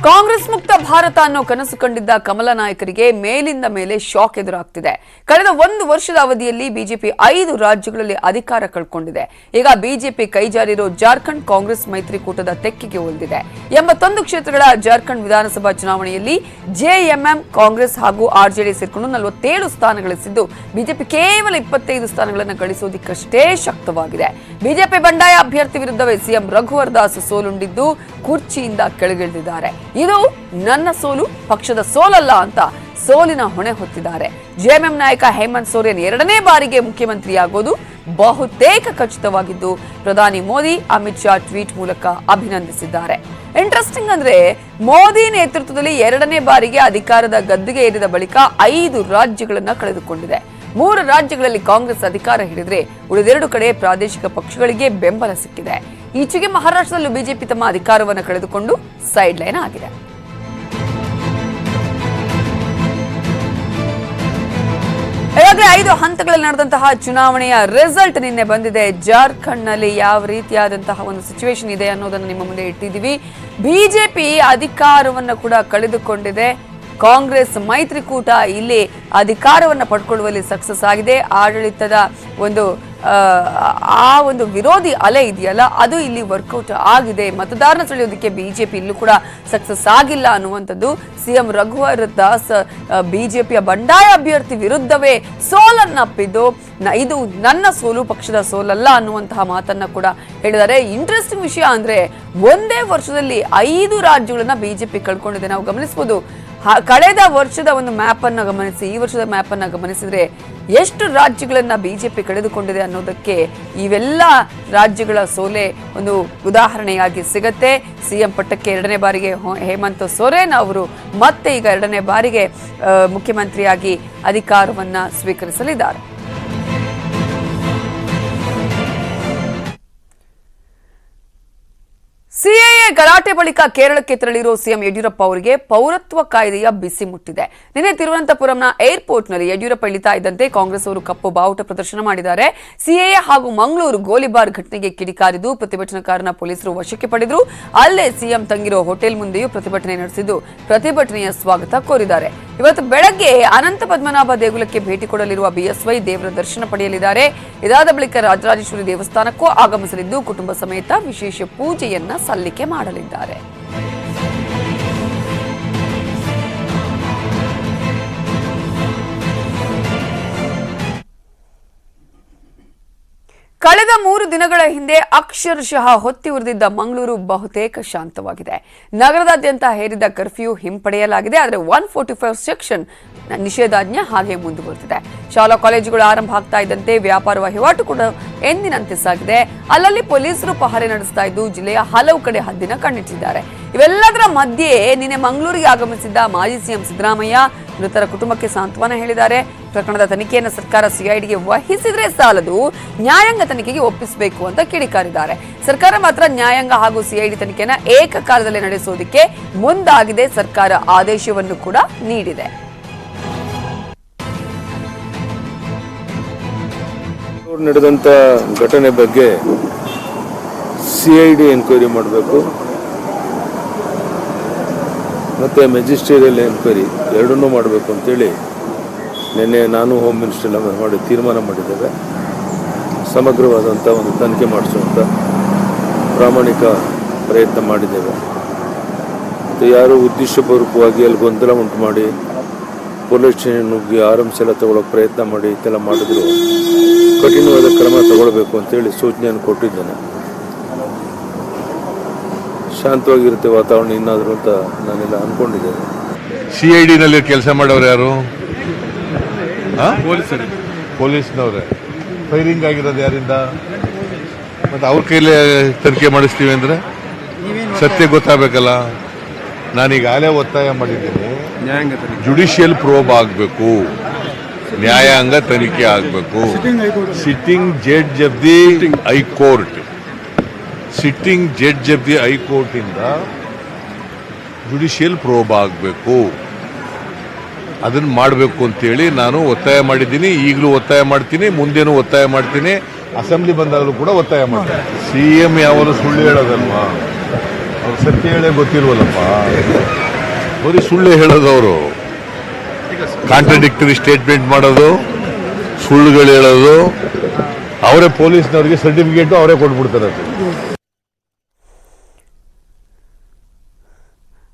ಕಾಂಗ್ರೆಸ್ ಮುಕ್ತ ಭಾರತ ಅನ್ನೋ ಕನಸು ಕಂಡಿದ್ದ ಕಮಲ ನಾಯಕರಿಗೆ ಮೇಲಿಂದ ಮೇಲೆ ಶಾಕ್ ಎದುರಾಗ್ತಿದೆ. ಕಳೆದ 1 ವರ್ಷದ ಅವಧಿಯಲ್ಲಿ ಬಿಜೆಪಿ 5 ರಾಜ್ಯಗಳಲ್ಲಿ ಅಧಿಕಾರ ಕಳ್ಕೊಂಡಿದೆ. ಈಗ ಬಿಜೆಪಿ ಕೈಜಾರಿರೋ ಜಾರ್ಖಂಡ್ ಕಾಂಗ್ರೆಸ್ ಮೈತ್ರಿಕೂಟದ ತೆಕ್ಕೆಗೆ ಒಲ್ದಿದೆ. 81 ಕ್ಷೇತ್ರಗಳ ಜಾರ್ಖಂಡ್ ವಿಧಾನಸಭಾ ಚುನಾವಣೆಯಲ್ಲಿ ಜೆಎಂಎಂ ಕಾಂಗ್ರೆಸ್ ಹಾಗೂ ಆರ್ಜೆಡಿ ಸೇರ್ಕೊಂಡು 47 ಸ್ಥಾನ ಗಳಿಸಿದ್ದು ಬಿಜೆಪಿ ಕೇವಲ 25 ಸ್ಥಾನಗಳನ್ನು ಗಳಿಸೋದಕ್ಕಷ್ಟೇ ಶಕ್ತವಾಗಿದೆ. ಬಿಜೆಪಿ ಬಂಡಾಯ ಅಭ್ಯರ್ಥಿ ವಿರುದ್ಧವೇ ಸಿಎಂ ರಘುವರ್ ದಾಸ್ ಸೋಲುಂಡಿದ್ದು ಕುರ್ಚಿಯಿಂದ ಕೆಳಗಿಳಿದಿದ್ದಾರೆ. ಇದು ನನ್ನ ಸೋಲು, ಪಕ್ಷದ ಸೋಲಲ್ಲ ಅಂತ ಸೋಲಿನ ಹೊಣೆ ಹೊತ್ತಿದ್ದಾರೆ. ಜೆಎಂಎಂ ನಾಯಕ ಹೇಮಂತ್ ಸೋರೆನ್ 2ನೇ ಬಾರಿಗೆ ಮುಖ್ಯಮಂತ್ರಿಯಾಗೋದು ಬಹುತೇಕ ಖಚಿತವಾಗಿದ್ದು ಪ್ರಧಾನಿ ಮೋದಿ ಅಮಿತ್ ಶಾ ಟ್ವೀಟ್ ಮೂಲಕ ಅಭಿನಂದಿಸಿದ್ದಾರೆ. ಇಂಟ್ರೆಸ್ಟಿಂಗ್ ಅಂದ್ರೆ ಮೋದಿ ನೇತೃತ್ವದಲ್ಲಿ 2ನೇ ಬಾರಿಗೆ ಅಧಿಕಾರದ ಗದ್ದುಗೆ ಏರಿದ ಬಳಿಕ 5 ರಾಜ್ಯಗಳನ್ನ ಕಳೆದುಕೊಂಡಿದೆ. 3 ರಾಜ್ಯಗಳಲ್ಲಿ ಕಾಂಗ್ರೆಸ್ ಅಧಿಕಾರ ಹಿಡಿದ್ರೆ ಉಳಿದೆರಡು ಕಡೆ ಪ್ರಾದೇಶಿಕ ಪಕ್ಷಗಳಿಗೆ ಬೆಂಬಲ ಸಿಕ್ಕಿದೆ. ಈಚೆಗೆ ಮಹಾರಾಷ್ಟ್ರದಲ್ಲೂ ಬಿಜೆಪಿ ತಮ್ಮ ಅಧಿಕಾರವನ್ನು ಕಳೆದುಕೊಂಡು ಸೈಡ್ ಲೈನ್ ಆಗಿದೆ. ಈಗಾಗಲೇ 5 ಹಂತಗಳಲ್ಲಿ ನಡೆದಂತಹ ಚುನಾವಣೆಯ ರಿಸಲ್ಟ್ ನಿನ್ನೆ ಬಂದಿದೆ. ಜಾರ್ಖಂಡ್ ನಲ್ಲಿ ಯಾವ ರೀತಿಯಾದಂತಹ ಒಂದು ಸಿಚುವೇಶನ್ ಇದೆ ಅನ್ನೋದನ್ನು ನಿಮ್ಮ ಮುಂದೆ ಇಟ್ಟಿದ್ದೀವಿ. ಬಿಜೆಪಿ ಅಧಿಕಾರವನ್ನು ಕೂಡ ಕಳೆದುಕೊಂಡಿದೆ. ಕಾಂಗ್ರೆಸ್ ಮೈತ್ರಿಕೂಟ ಇಲ್ಲಿ ಅಧಿಕಾರವನ್ನು ಪಡ್ಕೊಳ್ಳುವಲ್ಲಿ ಸಕ್ಸಸ್ ಆಗಿದೆ. ಆಡಳಿತದ ಒಂದು ವಿರೋಧಿ ಅಲೆ ಇದೆಯಲ್ಲ, ಅದು ಇಲ್ಲಿ ವರ್ಕೌಟ್ ಆಗಿದೆ. ಮತದಾರನ ಸೆಳೆಯೋದಕ್ಕೆ ಬಿಜೆಪಿ ಇಲ್ಲೂ ಕೂಡ ಸಕ್ಸಸ್ ಆಗಿಲ್ಲ ಅನ್ನುವಂಥದ್ದು. ಸಿಎಂ ರಘುವರ್ ದಾಸ್ ಬಿಜೆಪಿಯ ಬಂಡಾಯ ಅಭ್ಯರ್ಥಿ ವಿರುದ್ಧವೇ ಸೋಲನ್ನಪ್ಪಿದ್ದು ಇದು ನನ್ನ ಸೋಲು, ಪಕ್ಷದ ಸೋಲಲ್ಲ ಅನ್ನುವಂತಹ ಮಾತನ್ನ ಕೂಡ ಹೇಳಿದ್ದಾರೆ. ಇಂಟ್ರೆಸ್ಟಿಂಗ್ ವಿಷಯ ಅಂದ್ರೆ ಒಂದೇ ವರ್ಷದಲ್ಲಿ 5 ರಾಜ್ಯಗಳನ್ನ ಬಿಜೆಪಿ ಕಳ್ಕೊಂಡಿದೆ. ನಾವು ಗಮನಿಸಬಹುದು, ಕಳೆದ ವರ್ಷದ ಒಂದು ಮ್ಯಾಪ್ ಅನ್ನ ಗಮನಿಸಿ ಈ ವರ್ಷದ ಮ್ಯಾಪ್ ಅನ್ನ ಗಮನಿಸಿದ್ರೆ ಎಷ್ಟು ರಾಜ್ಯಗಳನ್ನ ಬಿಜೆಪಿ ಕಳೆದುಕೊಂಡಿದೆ ಅನ್ನೋದಕ್ಕೆ ಇವೆಲ್ಲ ರಾಜ್ಯಗಳ ಸೋಲೆ ಒಂದು ಉದಾಹರಣೆಯಾಗಿ ಸಿಗತ್ತೆ. ಸಿಎಂ ಪಟ್ಟಕ್ಕೆ 2ನೇ ಬಾರಿಗೆ ಹೇಮಂತ್ ಸೊರೇನ್ ಅವರು ಮತ್ತೆ ಈಗ 2ನೇ ಬಾರಿಗೆ ಮುಖ್ಯಮಂತ್ರಿಯಾಗಿ ಅಧಿಕಾರವನ್ನ ಸ್ವೀಕರಿಸಲಿದ್ದಾರೆ. ಸಿಎಎ ಗಲಾಟೆ ಬಳಿಕ ಕೇರಳಕ್ಕೆ ತೆರಳಿರೋ ಸಿಎಂ ಯಡಿಯೂರಪ್ಪ ಅವರಿಗೆ ಪೌರತ್ವ ಕಾಯ್ದೆಯ ಬಿಸಿ ಮುಟ್ಟಿದೆ. ನಿನ್ನೆ ತಿರುವನಂತಪುರಂನ ಏರ್ಪೋರ್ಟ್ನಲ್ಲಿ ಯಡಿಯೂರಪ್ಪ ಇಳಿತಾ ಇದ್ದಂತೆ ಕಾಂಗ್ರೆಸ್ ಅವರು ಕಪ್ಪು ಬಾವುಟ ಪ್ರದರ್ಶನ ಮಾಡಿದ್ದಾರೆ. ಸಿಎಎ ಹಾಗೂ ಮಂಗಳೂರು ಗೋಲಿಬಾರ್ ಘಟನೆಗೆ ಕಿಡಿಕಾರಿದ್ದು ಪ್ರತಿಭಟನಾಕಾರನ ಪೊಲೀಸರು ವಶಕ್ಕೆ ಪಡೆದರು. ಅಲ್ಲೇ ಸಿಎಂ ತಂಗಿರೋ ಹೋಟೆಲ್ ಮುಂದೆಯೂ ಪ್ರತಿಭಟನೆ ನಡೆಸಿದ್ದು ಪ್ರತಿಭಟನೆಯ ಸ್ವಾಗತ ಕೋರಿದ್ದಾರೆ. ಇವತ್ತು ಬೆಳಗ್ಗೆ ಅನಂತ ಪದ್ಮನಾಭ ದೇಗುಲಕ್ಕೆ ಭೇಟಿ ಕೊಡಲಿರುವ ಬಿಎಸ್ವೈ ದೇವರ ದರ್ಶನ ಪಡೆಯಲಿದ್ದಾರೆ. ಇದಾದ ಬಳಿಕ ರಾಜರಾಜೇಶ್ವರಿ ದೇವಸ್ಥಾನಕ್ಕೂ ಆಗಮಿಸಲಿದ್ದು ಕುಟುಂಬ ಸಮೇತ ವಿಶೇಷ ಪೂಜೆಯನ್ನ ಸಲ್ಲಿಕೆ ಮಾಡಲಿದ್ದಾರೆ. ಕಳೆದ 3 ದಿನಗಳ ಹಿಂದೆ ಅಕ್ಷರಶಃ ಹೊತ್ತಿ ಉರಿದಿದ್ದ ಮಂಗಳೂರು ಬಹುತೇಕ ಶಾಂತವಾಗಿದೆ. ನಗರದಾದ್ಯಂತ ಹೇರಿದ ಕರ್ಫ್ಯೂ ಹಿಂಪಡೆಯಲಾಗಿದೆ. ಆದರೆ 145 ಸೆಕ್ಷನ್ ನಿಷೇಧಾಜ್ಞೆ ಹಾಗೆ ಮುಂದುವರೆದಿದೆ. ಶಾಲಾ ಕಾಲೇಜುಗಳು ಆರಂಭ ಆಗ್ತಾ ಇದ್ದಂತೆ ವ್ಯಾಪಾರ ವಹಿವಾಟು ಕೂಡ ಎಂದಿನಂತೆ ಸಾಗಿದೆ. ಅಲ್ಲಲ್ಲಿ ಪೊಲೀಸರು ಪಹರೆ ನಡೆಸ್ತಾ ಇದ್ದು ಜಿಲ್ಲೆಯ ಹಲವು ಕಡೆ ಹದ್ದಿನ ಕಣ್ಣಿಟ್ಟಿದ್ದಾರೆ. ಇವೆಲ್ಲದರ ಮಧ್ಯೆ ನಿನ್ನೆ ಮಂಗಳೂರಿಗೆ ಆಗಮಿಸಿದ್ದ ಮಾಜಿ ಸಿಎಂ ಸಿದ್ದರಾಮಯ್ಯ ಮೃತರ ಕುಟುಂಬಕ್ಕೆ ಸಾಂತ್ವನ ಹೇಳಿದ್ದಾರೆ. ಪ್ರಕರಣದ ತನಿಖೆಯನ್ನು ಸರ್ಕಾರ ಸಿಐಡಿಗೆ ವಹಿಸಿದ್ರೆ ಸಾಲದು, ನ್ಯಾಯಾಂಗ ತನಿಖೆಗೆ ಒಪ್ಪಿಸಬೇಕು ಅಂತ ಕಿಡಿಕಾರಿದ್ದಾರೆ. ಸರ್ಕಾರ ಮಾತ್ರ ನ್ಯಾಯಾಂಗ ಹಾಗೂ ಸಿಐಡಿ ತನಿಖೆಯನ್ನು ಏಕಕಾಲದಲ್ಲಿ ನಡೆಸೋದಕ್ಕೆ ಮುಂದಾಗಿದೆ. ಸರ್ಕಾರ ಆದೇಶವನ್ನು ಕೂಡ ನೀಡಿದೆ. ನಡೆದಂತ ಘಟನೆ ಬಗ್ಗೆ ಸಿಐಡಿ ಎನ್ಕ್ವೈರಿ ಮಾಡಬೇಕು, ಮತ್ತು ಮೆಜಿಸ್ಟ್ರೇರಿಯಲ್ ಎನ್ಕ್ವೈರಿ ಎರಡನ್ನೂ ಮಾಡಬೇಕು ಅಂತೇಳಿ ನಿನ್ನೆ ನಾನು ಹೋಮ್ ಮಿನಿಸ್ಟರ್ ಎಲ್ಲ ಮಾಡಿ ತೀರ್ಮಾನ ಮಾಡಿದ್ದೇವೆ. ಸಮಗ್ರವಾದಂಥ ಒಂದು ತನಿಖೆ ಮಾಡಿಸುವಂಥ ಪ್ರಾಮಾಣಿಕ ಪ್ರಯತ್ನ ಮಾಡಿದ್ದೇವೆ. ಮತ್ತು ಯಾರು ಉದ್ದೇಶಪೂರ್ವಕವಾಗಿ ಅಲ್ಲಿ ಗೊಂದಲ ಉಂಟು ಮಾಡಿ ಪೊಲೀಸ್ ಸ್ಟೇಷನ್ ನುಗ್ಗಿ ಆರ್ಮ್ಸ್ ಎಲ್ಲ ತಗೊಳ್ಳೋಕೆ ಪ್ರಯತ್ನ ಮಾಡಿ ಇದೆಲ್ಲ ಮಾಡಿದ್ರು ಕಠಿಣವಾದ ಕ್ರಮ ತಗೊಳ್ಬೇಕು ಅಂತೇಳಿ ಸೂಚನೆಯನ್ನು ಕೊಟ್ಟಿದ್ದೇನೆ. ಶಾಂತವಾಗಿರುತ್ತೆ ವಾತಾವರಣ ಇನ್ನಾದರೂ ಅಂತ ನಾನೆಲ್ಲ ಅಂದ್ಕೊಂಡಿದ್ದೇನೆ. ಸಿಐಡಿನಲ್ಲಿ ಕೆಲಸ ಮಾಡೋರು ಯಾರು? ಪೊಲೀಸ್ನವ್ರೆ. ಫೈರಿಂಗ್ ಆಗಿರೋದು ಯಾರಿಂದ? ಮತ್ತು ಅವ್ರ ಕೈಲೇ ತನಿಖೆ ಮಾಡಿಸ್ತೀವಿ ಅಂದರೆ ಸತ್ಯ ಗೊತ್ತಾಗಬೇಕಲ್ಲ. ನಾನೀಗಾಗಲೇ ಒತ್ತಾಯ ಮಾಡಿದ್ದೀನಿ, ಜುಡಿಷಿಯಲ್ ಪ್ರೋಬ್ ಆಗಬೇಕು, ನ್ಯಾಯಾಂಗ ತನಿಖೆ ಆಗಬೇಕು. Sitting judge of the high court ಇಂದ ಜುಡಿಷಿಯಲ್ ಪ್ರೋಬ್ ಆಗಬೇಕು, ಅದನ್ನು ಮಾಡಬೇಕು ಅಂತೇಳಿ ನಾನು ಒತ್ತಾಯ ಮಾಡಿದ್ದೀನಿ. ಈಗಲೂ ಒತ್ತಾಯ ಮಾಡ್ತೀನಿ, ಮುಂದೇನೂ ಒತ್ತಾಯ ಮಾಡ್ತೀನಿ. ಅಸೆಂಬ್ಲಿ ಬಂದಾಗಲೂ ಕೂಡ ಒತ್ತಾಯ ಮಾಡ್ತೀನಿ. ಸಿಎಂ ಯಾವಾಗಲೂ ಸುಳ್ಳು ಹೇಳೋದಲ್ವಾ? ಸತ್ಯ ಹೇಳೇ ಗೊತ್ತಿಲ್ವಲ್ಲಪ್ಪ, ಬರೀ ಸುಳ್ಳು ಹೇಳೋದು. ಅವರು ಕಾಂಟ್ರಡಿಕ್ಟರಿ ಸ್ಟೇಟ್ಮೆಂಟ್ ಮಾಡೋದು, ಸುಳ್ಳುಗಳು ಹೇಳೋದು, ಅವರೇ ಪೊಲೀಸ್ನವ್ರಿಗೆ ಸರ್ಟಿಫಿಕೇಟು ಅವರೇ ಕೊಟ್ಬಿಡ್ತಾರೆ.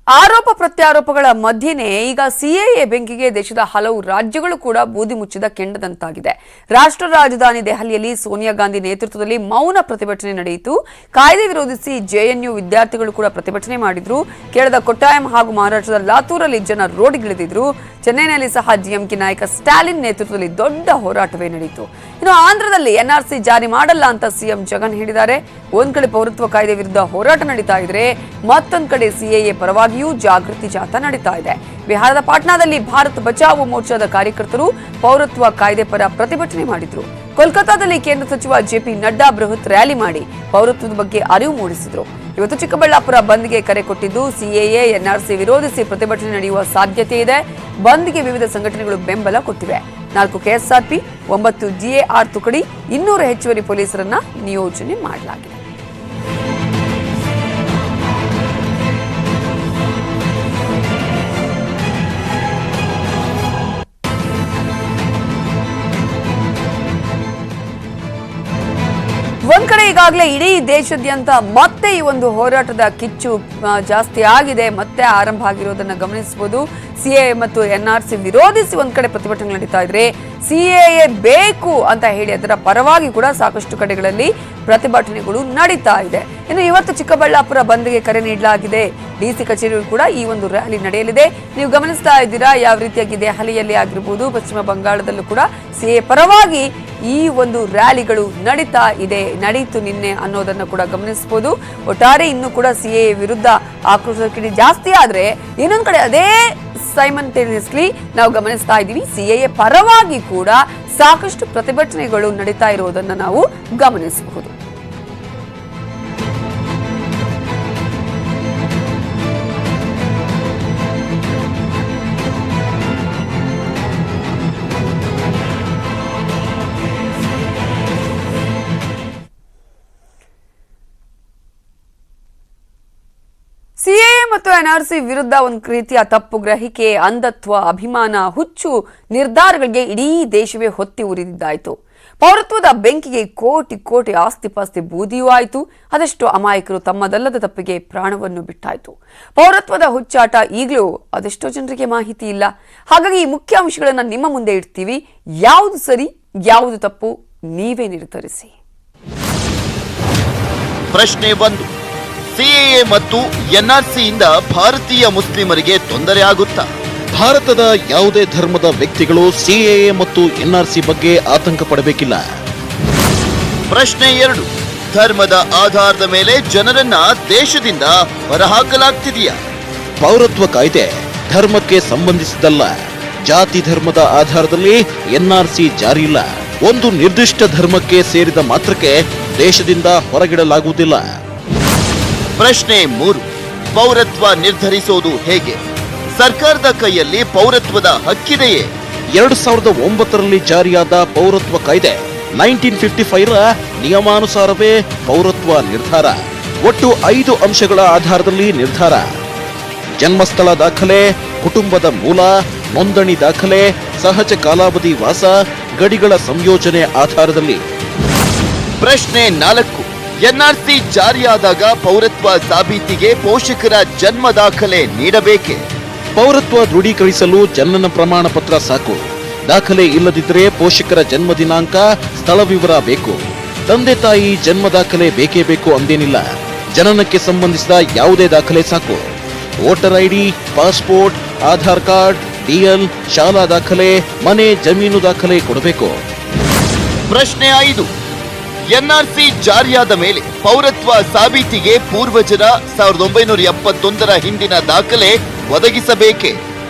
ಆರೋಪ ಪ್ರತ್ಯಾರೋಪಗಳ ಮಧ್ಯೆನೇ ಈಗ ಸಿಎಎ ಬೆಂಕಿಗೆ ದೇಶದ ಹಲವು ರಾಜ್ಯಗಳು ಕೂಡ ಬೂದಿ ಮುಚ್ಚಿದ ಕೆಂಡದಂತಾಗಿದೆ. ರಾಷ್ಟ್ರ ರಾಜಧಾನಿ ದೆಹಲಿಯಲ್ಲಿ ಸೋನಿಯಾ ಗಾಂಧಿ ನೇತೃತ್ವದಲ್ಲಿ ಮೌನ ಪ್ರತಿಭಟನೆ ನಡೆಯಿತು. ಕಾಯ್ದೆ ವಿರೋಧಿಸಿ ಜೆಎನ್ಯು ವಿದ್ಯಾರ್ಥಿಗಳು ಕೂಡ ಪ್ರತಿಭಟನೆ ಮಾಡಿದ್ರು. ಕೇರಳದ ಕೊಟ್ಟಾಯಂ ಹಾಗೂ ಮಹಾರಾಷ್ಟ್ರದ ಲಾತೂರಲ್ಲಿ ಜನ ರೋಡ್ಗಿಳಿದಿದ್ರು. ಚೆನ್ನೈನಲ್ಲಿ ಸಹ ಡಿಎಂಕೆ ನಾಯಕ ಸ್ಟಾಲಿನ್ ನೇತೃತ್ವದಲ್ಲಿ ದೊಡ್ಡ ಹೋರಾಟವೇ ನಡೆಯಿತು. ಇನ್ನು ಆಂಧ್ರದಲ್ಲಿ ಎನ್ಆರ್ಸಿ ಜಾರಿ ಮಾಡಲ್ಲ ಅಂತ ಸಿಎಂ ಜಗನ್ ಹೇಳಿದ್ದಾರೆ. ಒಂದ್ ಕಡೆ ಪೌರತ್ವ ಕಾಯ್ದೆ ವಿರುದ್ಧ ಹೋರಾಟ ನಡೀತಾ ಇದ್ರೆ ಮತ್ತೊಂದ್ ಕಡೆ ಸಿಎಎ ಪರವಾಗಿಯೂ ಜಾಗೃತಿ ಜಾಥಾ ನಡೀತಾ ಇದೆ. ಬಿಹಾರದ ಪಾಟ್ನಾದಲ್ಲಿ ಭಾರತ್ ಬಚಾವೋ ಮೋರ್ಚಾದ ಕಾರ್ಯಕರ್ತರು ಪೌರತ್ವ ಕಾಯ್ದೆ ಪರ ಪ್ರತಿಭಟನೆ ಮಾಡಿದ್ರು. ಕೋಲ್ಕತಾದಲ್ಲಿ ಕೇಂದ್ರ ಸಚಿವ ಜೆಪಿ ನಡ್ಡಾ ಬೃಹತ್ ರ್ಯಾಲಿ ಮಾಡಿ ಪೌರತ್ವದ ಬಗ್ಗೆ ಅರಿವು ಮೂಡಿಸಿದ್ರು. ಇವತ್ತು ಚಿಕ್ಕಬಳ್ಳಾಪುರ ಬಂದ್ಗೆ ಕರೆ ಕೊಟ್ಟಿದ್ದು ಸಿಎಎ ಎನ್ಆರ್ಸಿ ವಿರೋಧಿಸಿ ಪ್ರತಿಭಟನೆ ನಡೆಯುವ ಸಾಧ್ಯತೆ ಇದೆ. ಬಂದ್ಗೆ ವಿವಿಧ ಸಂಘಟನೆಗಳು ಬೆಂಬಲ ಕೊಟ್ಟಿವೆ. 4 ಕೆಎಸ್ಆರ್ಪಿ, 9 ಜಿಎಆರ್ ತುಕಡಿ, 200 ಹೆಚ್ಚುವರಿ ಪೊಲೀಸರನ್ನ ನಿಯೋಜನೆ ಮಾಡಲಾಗಿದೆ. ಒಂದ್ ಕಡೆ ಈಗಾಗಲೇ ಇಡೀ ದೇಶಾದ್ಯಂತ ಮತ್ತೆ ಈ ಒಂದು ಹೋರಾಟದ ಕಿಚ್ಚು ಜಾಸ್ತಿ ಆಗಿದೆ, ಮತ್ತೆ ಆರಂಭ ಆಗಿರೋದನ್ನ ಗಮನಿಸಬಹುದು. ಸಿಎಎ ಮತ್ತು ಎನ್ಆರ್ಸಿ ವಿರೋಧಿಸಿ ಒಂದ್ ಕಡೆ ಪ್ರತಿಭಟನೆ ನಡೀತಾ ಇದ್ರೆ ಸಿಎಎ ಬೇಕು ಅಂತ ಹೇಳಿ ಅದರ ಪರವಾಗಿ ಕೂಡ ಸಾಕಷ್ಟು ಕಡೆಗಳಲ್ಲಿ ಪ್ರತಿಭಟನೆಗಳು ನಡೀತಾ ಇದೆ. ಇನ್ನು ಇವತ್ತು ಚಿಕ್ಕಬಳ್ಳಾಪುರ ಬಂದ್ಗೆ ಕರೆ ನೀಡಲಾಗಿದೆ. ಡಿಸಿ ಕಚೇರಿ ಕೂಡ ಈ ಒಂದು ರ್ಯಾಲಿ ನಡೆಯಲಿದೆ. ನೀವು ಗಮನಿಸ್ತಾ ಇದ್ದೀರಾ ಯಾವ ರೀತಿಯಾಗಿ ದೆಹಲಿಯಲ್ಲಿ ಆಗಿರಬಹುದು, ಪಶ್ಚಿಮ ಬಂಗಾಳದಲ್ಲೂ ಕೂಡ ಸಿಎಎ ಪರವಾಗಿ ಈ ಒಂದು ರ್ಯಾಲಿಗಳು ನಡೀತು ನಿನ್ನೆ ಅನ್ನೋದನ್ನ ಕೂಡ ಗಮನಿಸಬಹುದು. ಒಟ್ಟಾರೆ ಇನ್ನು ಕೂಡ ಸಿಎಎ ವಿರುದ್ಧ ಆಕ್ರೋಶದ ಕಿಡಿ ಜಾಸ್ತಿ ಆದ್ರೆ ಇನ್ನೊಂದ್ ಕಡೆ ಅದೇ ಸೈಮಲ್ಟೇನಿಯಸ್ಲಿ ನಾವು ಗಮನಿಸ್ತಾ ಇದ್ದೀವಿ ಸಿಎಎ ಪರವಾಗಿ ಕೂಡ ಸಾಕಷ್ಟು ಪ್ರತಿಭಟನೆಗಳು ನಡೀತಾ ಇರುವುದನ್ನು ನಾವು ಗಮನಿಸಬಹುದು. ಸಿಎಎ ಮತ್ತು ಎನ್ಆರ್ಸಿ ವಿರುದ್ಧ ಒಂದು ರೀತಿಯ ತಪ್ಪು ಗ್ರಹಿಕೆ, ಅಂಧತ್ವ, ಅಭಿಮಾನ, ಹುಚ್ಚು ನಿರ್ಧಾರಗಳಿಗೆ ಇಡೀ ದೇಶವೇ ಹೊತ್ತಿ ಉರಿದಿದ್ದಾಯಿತು. ಪೌರತ್ವದ ಬೆಂಕಿಗೆ ಕೋಟಿ ಕೋಟಿ ಆಸ್ತಿ ಪಾಸ್ತಿ ಬೂದಿಯೂ ಆಯಿತು. ಅದೆಷ್ಟೋ ಅಮಾಯಕರು ತಮ್ಮದಲ್ಲದ ತಪ್ಪಿಗೆ ಪ್ರಾಣವನ್ನು ಬಿಟ್ಟಾಯಿತು. ಪೌರತ್ವದ ಹುಚ್ಚಾಟ ಈಗಲೂ ಅದೆಷ್ಟೋ ಜನರಿಗೆ ಮಾಹಿತಿ ಇಲ್ಲ. ಹಾಗಾಗಿ ಈ ಮುಖ್ಯ ಅಂಶಗಳನ್ನು ನಿಮ್ಮ ಮುಂದೆ ಇಡ್ತೀವಿ. ಯಾವುದು ಸರಿ, ಯಾವುದು ತಪ್ಪು, ನೀವೇ ನಿರ್ಧರಿಸಿ. ಪ್ರಶ್ನೆ 1. ಸಿಎಎ ಮತ್ತು ಎನ್ಆರ್ಸಿಯಿಂದ ಭಾರತೀಯ ಮುಸ್ಲಿಮರಿಗೆ ತೊಂದರೆ ಆಗುತ್ತಾ? ಭಾರತದ ಯಾವುದೇ ಧರ್ಮದ ವ್ಯಕ್ತಿಗಳು ಸಿಎಎ ಮತ್ತು ಎನ್ಆರ್ಸಿ ಬಗ್ಗೆ ಆತಂಕ ಪಡಬೇಕಿಲ್ಲ. ಪ್ರಶ್ನೆ 2. ಧರ್ಮದ ಆಧಾರದ ಮೇಲೆ ಜನರನ್ನ ದೇಶದಿಂದ ಹೊರಹಾಕಲಾಗ್ತಿದೆಯಾ? ಪೌರತ್ವ ಕಾಯ್ದೆ ಧರ್ಮಕ್ಕೆ ಸಂಬಂಧಿಸಿದಲ್ಲ. ಜಾತಿ ಧರ್ಮದ ಆಧಾರದಲ್ಲಿ ಎನ್ಆರ್ಸಿ ಜಾರಿ ಇಲ್ಲ. ಒಂದು ನಿರ್ದಿಷ್ಟ ಧರ್ಮಕ್ಕೆ ಸೇರಿದ ಮಾತ್ರಕ್ಕೆ ದೇಶದಿಂದ ಹೊರಗಿಡಲಾಗುವುದಿಲ್ಲ. ಪ್ರಶ್ನೆ 3. ಪೌರತ್ವ ನಿರ್ಧರಿಸೋದು ಹೇಗೆ? ಸರ್ಕಾರದ ಕೈಯಲ್ಲಿ ಪೌರತ್ವದ ಹಕ್ಕಿದೆಯೇ? 2009ರಲ್ಲಿ ಜಾರಿಯಾದ ಪೌರತ್ವ ಕಾಯ್ದೆ 1955ರ ನಿಯಮಾನುಸಾರವೇ ಪೌರತ್ವ ನಿರ್ಧಾರ. ಒಟ್ಟು 5 ಅಂಶಗಳ ಆಧಾರದಲ್ಲಿ ನಿರ್ಧಾರ: ಜನ್ಮಸ್ಥಳ ದಾಖಲೆ, ಕುಟುಂಬದ ಮೂಲ, ನೋಂದಣಿ ದಾಖಲೆ, ಸಹಜ ಕಾಲಾವಧಿ ವಾಸ, ಗಡಿಗಳ ಸಂಯೋಜನೆ ಆಧಾರದಲ್ಲಿ. ಪ್ರಶ್ನೆ 4. ಎನ್ಆರ್ಸಿ ಜಾರಿಯಾದಾಗ ಪೌರತ್ವ ಸಾಬೀತಿಗೆ ಪೋಷಕರ ಜನ್ಮ ದಾಖಲೆ ನೀಡಬೇಕೆ? ಪೌರತ್ವ ದೃಢೀಕರಿಸಲು ಜನನ ಪ್ರಮಾಣ ಪತ್ರ ಸಾಕು. ದಾಖಲೆ ಇಲ್ಲದಿದ್ದರೆ ಪೋಷಕರ ಜನ್ಮ ದಿನಾಂಕ, ಸ್ಥಳ ವಿವರ ಬೇಕು. ತಂದೆ ತಾಯಿ ಜನ್ಮ ದಾಖಲೆ ಬೇಕೇ ಬೇಕು ಅಂದೇನಿಲ್ಲ. ಜನನಕ್ಕೆ ಸಂಬಂಧಿಸಿದ ಯಾವುದೇ ದಾಖಲೆ ಸಾಕು. Voter ID, passport, Aadhaar card, DL, ಶಾಲಾ ದಾಖಲೆ, ಮನೆ ಜಮೀನು ದಾಖಲೆ ಕೊಡಬೇಕು. ಪ್ರಶ್ನೆ 5. ಎನ್ಆರ್ಸಿ ಜಾರಿಯಾದ ಮೇಲೆ ಪೌರತ್ವ ಸಾಬೀತಿಗೆ ಪೂರ್ವಜರ 1971ರ ಹಿಂದಿನ ದಾಖಲೆ ಒದಗಿಸಬೇಕೆ?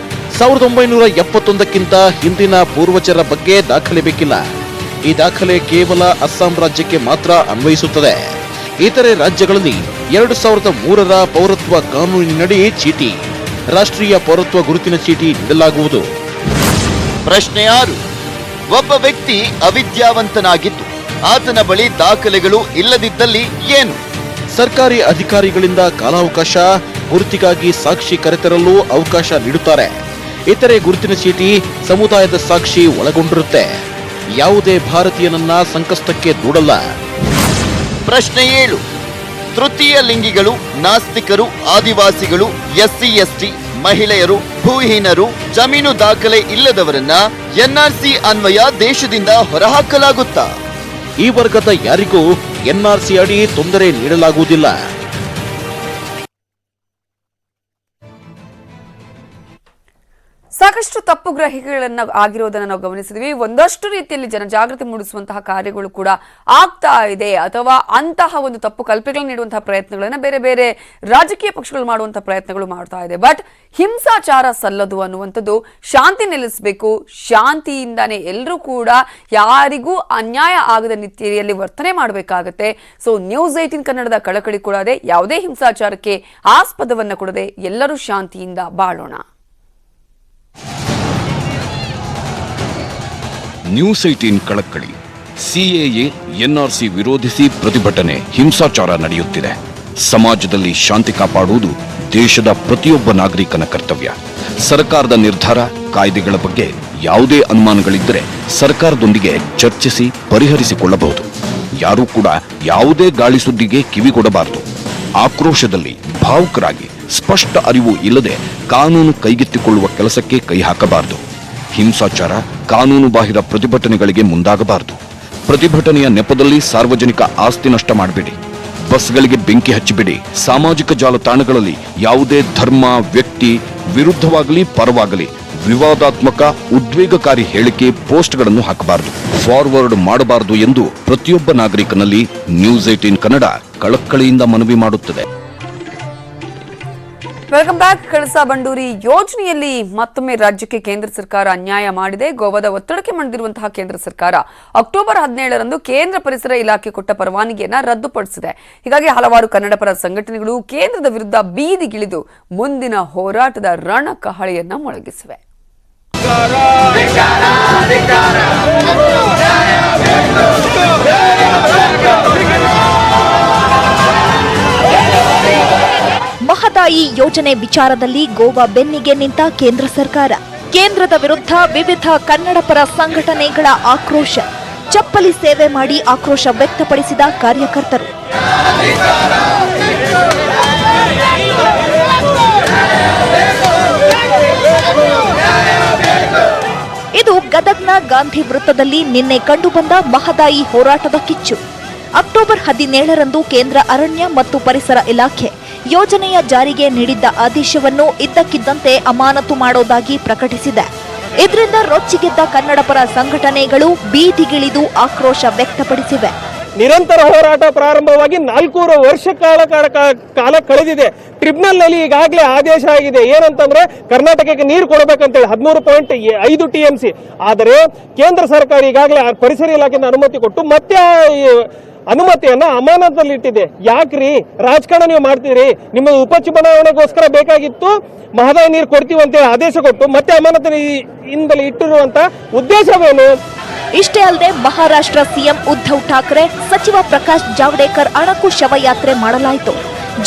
1971ಕ್ಕಿಂತ ಹಿಂದಿನ ಪೂರ್ವಜರ ಬಗ್ಗೆ ದಾಖಲೆ ಬೇಕಿಲ್ಲ. ಈ ದಾಖಲೆ ಕೇವಲ ಅಸ್ಸಾಂ ರಾಜ್ಯಕ್ಕೆ ಮಾತ್ರ ಅನ್ವಯಿಸುತ್ತದೆ. ಇತರೆ ರಾಜ್ಯಗಳಲ್ಲಿ 2003ರ ಪೌರತ್ವ ಕಾನೂನಿನಡಿ ಚೀಟಿ, ರಾಷ್ಟ್ರೀಯ ಪೌರತ್ವ ಗುರುತಿನ ಚೀಟಿ ನೀಡಲಾಗುವುದು. ಪ್ರಶ್ನೆ 6. ಒಬ್ಬ ವ್ಯಕ್ತಿ ಅವಿದ್ಯಾವಂತನಾಗಿದ್ದು ಆತನ ಬಳಿ ದಾಖಲೆಗಳು ಇಲ್ಲದಿದ್ದಲ್ಲಿ ಏನು? ಸರ್ಕಾರಿ ಅಧಿಕಾರಿಗಳಿಂದ ಕಾಲಾವಕಾಶ, ಗುರುತಿಗಾಗಿ ಸಾಕ್ಷಿ ಕರೆತರಲು ಅವಕಾಶ ನೀಡುತ್ತಾರೆ. ಇತರೆ ಗುರುತಿನ ಚೀಟಿ, ಸಮುದಾಯದ ಸಾಕ್ಷಿ ಒಳಗೊಂಡಿರುತ್ತೆ. ಯಾವುದೇ ಭಾರತೀಯನನ್ನ ಸಂಕಷ್ಟಕ್ಕೆ ದೂಡಲ್ಲ. ಪ್ರಶ್ನೆ 7. ತೃತೀಯ ಲಿಂಗಿಗಳು, ನಾಸ್ತಿಕರು, ಆದಿವಾಸಿಗಳು, ಎಸ್ಸಿ ಎಸ್ಟಿ, ಮಹಿಳೆಯರು, ಭೂಹೀನರು, ಜಮೀನು ದಾಖಲೆ ಇಲ್ಲದವರನ್ನ ಎನ್ಆರ್ಸಿ ಅನ್ವಯ ದೇಶದಿಂದ ಹೊರಹಾಕಲಾಗುತ್ತಾ? ಈ ವರ್ಗದ ಯಾರಿಗೂ ಎನ್ಆರ್ಸಿ ಅಡಿ ತೊಂದರೆ ನೀಡಲಾಗುವುದಿಲ್ಲ. ಸಾಕಷ್ಟು ತಪ್ಪು ಗ್ರಹಿಕೆಗಳನ್ನ ಆಗಿರೋದನ್ನ ನಾವು ಗಮನಿಸಿದ್ವಿ. ಒಂದಷ್ಟು ರೀತಿಯಲ್ಲಿ ಜನಜಾಗೃತಿ ಮೂಡಿಸುವಂತಹ ಕಾರ್ಯಗಳು ಕೂಡ ಆಗ್ತಾ ಇದೆ, ಅಥವಾ ಅಂತಹ ಒಂದು ತಪ್ಪು ಕಲ್ಪನೆಗಳನ್ನು ನೀಡುವಂತಹ ಪ್ರಯತ್ನಗಳನ್ನ ಬೇರೆ ಬೇರೆ ರಾಜಕೀಯ ಪಕ್ಷಗಳು ಮಾಡುವಂತಹ ಪ್ರಯತ್ನಗಳು ಮಾಡ್ತಾ ಇದೆ. ಬಟ್ ಹಿಂಸಾಚಾರ ಸಲ್ಲದು ಅನ್ನುವಂಥದ್ದು, ಶಾಂತಿ ನೆಲೆಸಬೇಕು, ಶಾಂತಿಯಿಂದಾನೇ ಎಲ್ಲರೂ ಕೂಡ ಯಾರಿಗೂ ಅನ್ಯಾಯ ಆಗದ ರೀತಿಯಲ್ಲಿ ವರ್ತನೆ ಮಾಡಬೇಕಾಗತ್ತೆ. ಸೊ ನ್ಯೂಸ್ 18 ಕನ್ನಡದ ಕಳಕಳಿ ಕೂಡ ಇದೆ, ಯಾವುದೇ ಹಿಂಸಾಚಾರಕ್ಕೆ ಆಸ್ಪದವನ್ನ ಕೊಡದೆ ಎಲ್ಲರೂ ಶಾಂತಿಯಿಂದ ಬಾಳೋಣ. ನ್ಯೂಸ್ 18 ಕಳಕಳಿ. ಸಿಎಎ, ಎನ್ಆರ್ಸಿ ವಿರೋಧಿಸಿ ಪ್ರತಿಭಟನೆ, ಹಿಂಸಾಚಾರ ನಡೆಯುತ್ತಿದೆ. ಸಮಾಜದಲ್ಲಿ ಶಾಂತಿ ಕಾಪಾಡುವುದು ದೇಶದ ಪ್ರತಿಯೊಬ್ಬ ನಾಗರಿಕನ ಕರ್ತವ್ಯ. ಸರ್ಕಾರದ ನಿರ್ಧಾರ, ಕಾಯ್ದೆಗಳ ಬಗ್ಗೆ ಯಾವುದೇ ಅನುಮಾನಗಳಿದ್ದರೆ ಸರ್ಕಾರದೊಂದಿಗೆ ಚರ್ಚಿಸಿ ಪರಿಹರಿಸಿಕೊಳ್ಳಬಹುದು. ಯಾರೂ ಕೂಡ ಯಾವುದೇ ಗಾಳಿ ಸುದ್ದಿಗೆ ಕಿವಿಗೊಡಬಾರದು. ಆಕ್ರೋಶದಲ್ಲಿ ಭಾವುಕರಾಗಿ ಸ್ಪಷ್ಟ ಅರಿವು ಇಲ್ಲದೆ ಕಾನೂನು ಕೈಗೆತ್ತಿಕೊಳ್ಳುವ ಕೆಲಸಕ್ಕೆ ಕೈ ಹಾಕಬಾರದು. ಹಿಂಸಾಚಾರ, ಕಾನೂನು ಬಾಹಿರ ಪ್ರತಿಭಟನೆಗಳಿಗೆ ಮುಂದಾಗಬಾರದು. ಪ್ರತಿಭಟನೆಯ ನೆಪದಲ್ಲಿ ಸಾರ್ವಜನಿಕ ಆಸ್ತಿ ನಷ್ಟ ಮಾಡಬೇಡಿ. ಬಸ್ಗಳಿಗೆ ಬೆಂಕಿ ಹಚ್ಚಿಬಿಡಿ. ಸಾಮಾಜಿಕ ಜಾಲತಾಣಗಳಲ್ಲಿ ಯಾವುದೇ ಧರ್ಮ, ವ್ಯಕ್ತಿ ವಿರುದ್ಧವಾಗಲಿ ಪರವಾಗಲಿ ವಿವಾದಾತ್ಮಕ, ಉದ್ವೇಗಕಾರಿ ಹೇಳಿಕೆ, ಪೋಸ್ಟ್ಗಳನ್ನು ಹಾಕಬಾರದು, ಫಾರ್ವರ್ಡ್ ಮಾಡಬಾರದು ಎಂದು ಪ್ರತಿಯೊಬ್ಬ ನಾಗರಿಕನಲ್ಲಿ ನ್ಯೂಸ್ 18 ಕನ್ನಡ ಕಳಕಳಿಯಿಂದ ಮನವಿ ಮಾಡುತ್ತದೆ. Welcome back. ಕಳಸಾ ಬಂಡೂರಿ ಯೋಜನೆಯಲ್ಲಿ ಮತ್ತೊಮ್ಮೆ ರಾಜ್ಯಕ್ಕೆ ಕೇಂದ್ರ ಸರ್ಕಾರ ಅನ್ಯಾಯ ಮಾಡಿದೆ. ಗೋವಾದ ಒತ್ತಡಕ್ಕೆ ಮಣಿದಿರುವಂತಹ ಕೇಂದ್ರ ಸರ್ಕಾರ ಅಕ್ಟೋಬರ್ 17ರಂದು ಕೇಂದ್ರ ಪರಿಸರ ಇಲಾಖೆ ಕೊಟ್ಟ ಪರವಾನಗಿಯನ್ನ ರದ್ದುಪಡಿಸಿದೆ. ಹೀಗಾಗಿ ಹಲವಾರು ಕನ್ನಡಪರ ಸಂಘಟನೆಗಳು ಕೇಂದ್ರದ ವಿರುದ್ಧ ಬೀದಿಗಿಳಿದು ಮುಂದಿನ ಹೋರಾಟದ ರಣಕಹಳೆಯನ್ನ ಮೊಳಗಿಸಿವೆ. ಮಹದಾಯಿ ಯೋಜನೆ ವಿಚಾರದಲ್ಲಿ ಗೋವಾ ಬೆನ್ನಿಗೆ ನಿಂತ ಕೇಂದ್ರ ಸರ್ಕಾರ. ಕೇಂದ್ರದ ವಿರುದ್ಧ ವಿವಿಧ ಕನ್ನಡಪರ ಸಂಘಟನೆಗಳ ಆಕ್ರೋಶ. ಚಪ್ಪಲಿ ಸೇವೆ ಮಾಡಿ ಆಕ್ರೋಶ ವ್ಯಕ್ತಪಡಿಸಿದ ಕಾರ್ಯಕರ್ತರು. ಇದು ಗದಗ್ನ ಗಾಂಧಿ ವೃತ್ತದಲ್ಲಿ ನಿನ್ನೆ ಕಂಡುಬಂದ ಮಹದಾಯಿ ಹೋರಾಟದ ಕಿಚ್ಚು. ಅಕ್ಟೋಬರ್ 17ರಂದು ಕೇಂದ್ರ ಅರಣ್ಯ ಮತ್ತು ಪರಿಸರ ಇಲಾಖೆ ಯೋಜನೆಯ ಜಾರಿಗೆ ನೀಡಿದ್ದ ಆದೇಶವನ್ನು ಇದ್ದಕ್ಕಿದ್ದಂತೆ ಅಮಾನತು ಮಾಡೋದಾಗಿ ಪ್ರಕಟಿಸಿದೆ. ಇದರಿಂದ ರೊಚ್ಚಿಗೆದ್ದ ಕನ್ನಡಪರ ಸಂಘಟನೆಗಳು ಬೀದಿಗಿಳಿದು ಆಕ್ರೋಶ ವ್ಯಕ್ತಪಡಿಸಿವೆ. ನಿರಂತರ ಹೋರಾಟ ಪ್ರಾರಂಭವಾಗಿ 4 ವರ್ಷ ಕಾಲ ಕಳೆದಿದೆ. ಟ್ರಿಬ್ಯುನಲ್ ನಲ್ಲಿ ಈಗಾಗಲೇ ಆದೇಶ ಆಗಿದೆ. ಏನಂತಂದ್ರೆ ಕರ್ನಾಟಕಕ್ಕೆ ನೀರು ಕೊಡಬೇಕಂತೇಳಿ 13.5 TMC. ಆದರೆ ಕೇಂದ್ರ ಸರ್ಕಾರ ಈಗಾಗಲೇ ಪರಿಸರ ಇಲಾಖೆಯಿಂದ ಅನುಮತಿ ಕೊಟ್ಟು ಮತ್ತೆ ಅನುಮತಿಯನ್ನ ಅಮಾನತಲ್ಲಿ ಇಟ್ಟಿದೆ. ಯಾಕ್ರಿ ರಾಜಕಾರಣ ನೀವು ಮಾಡ್ತೀರಿ? ನಿಮ್ಮ ಉಪಚುನಾವಣೆಗೋಸ್ಕರ ಬೇಕಾಗಿತ್ತು, ಮಹದಾಯಿ ನೀರು ಕೊಡ್ತೀವಿ ಅಂತೇಳಿ ಆದೇಶ ಕೊಟ್ಟು ಮತ್ತೆ ಅಮಾನತಿನಿಂದಲೇ ಇಟ್ಟಿರುವಂತ ಉದ್ದೇಶವೇನು? ಇಷ್ಟೇ ಅಲ್ಲದೆ ಮಹಾರಾಷ್ಟ್ರ ಸಿಎಂ ಉದ್ಧವ್ ಠಾಕ್ರೆ, ಸಚಿವ ಪ್ರಕಾಶ್ ಜಾವಡೇಕರ್ ಅಣಕು ಶವಯಾತ್ರೆ ಮಾಡಲಾಯಿತು.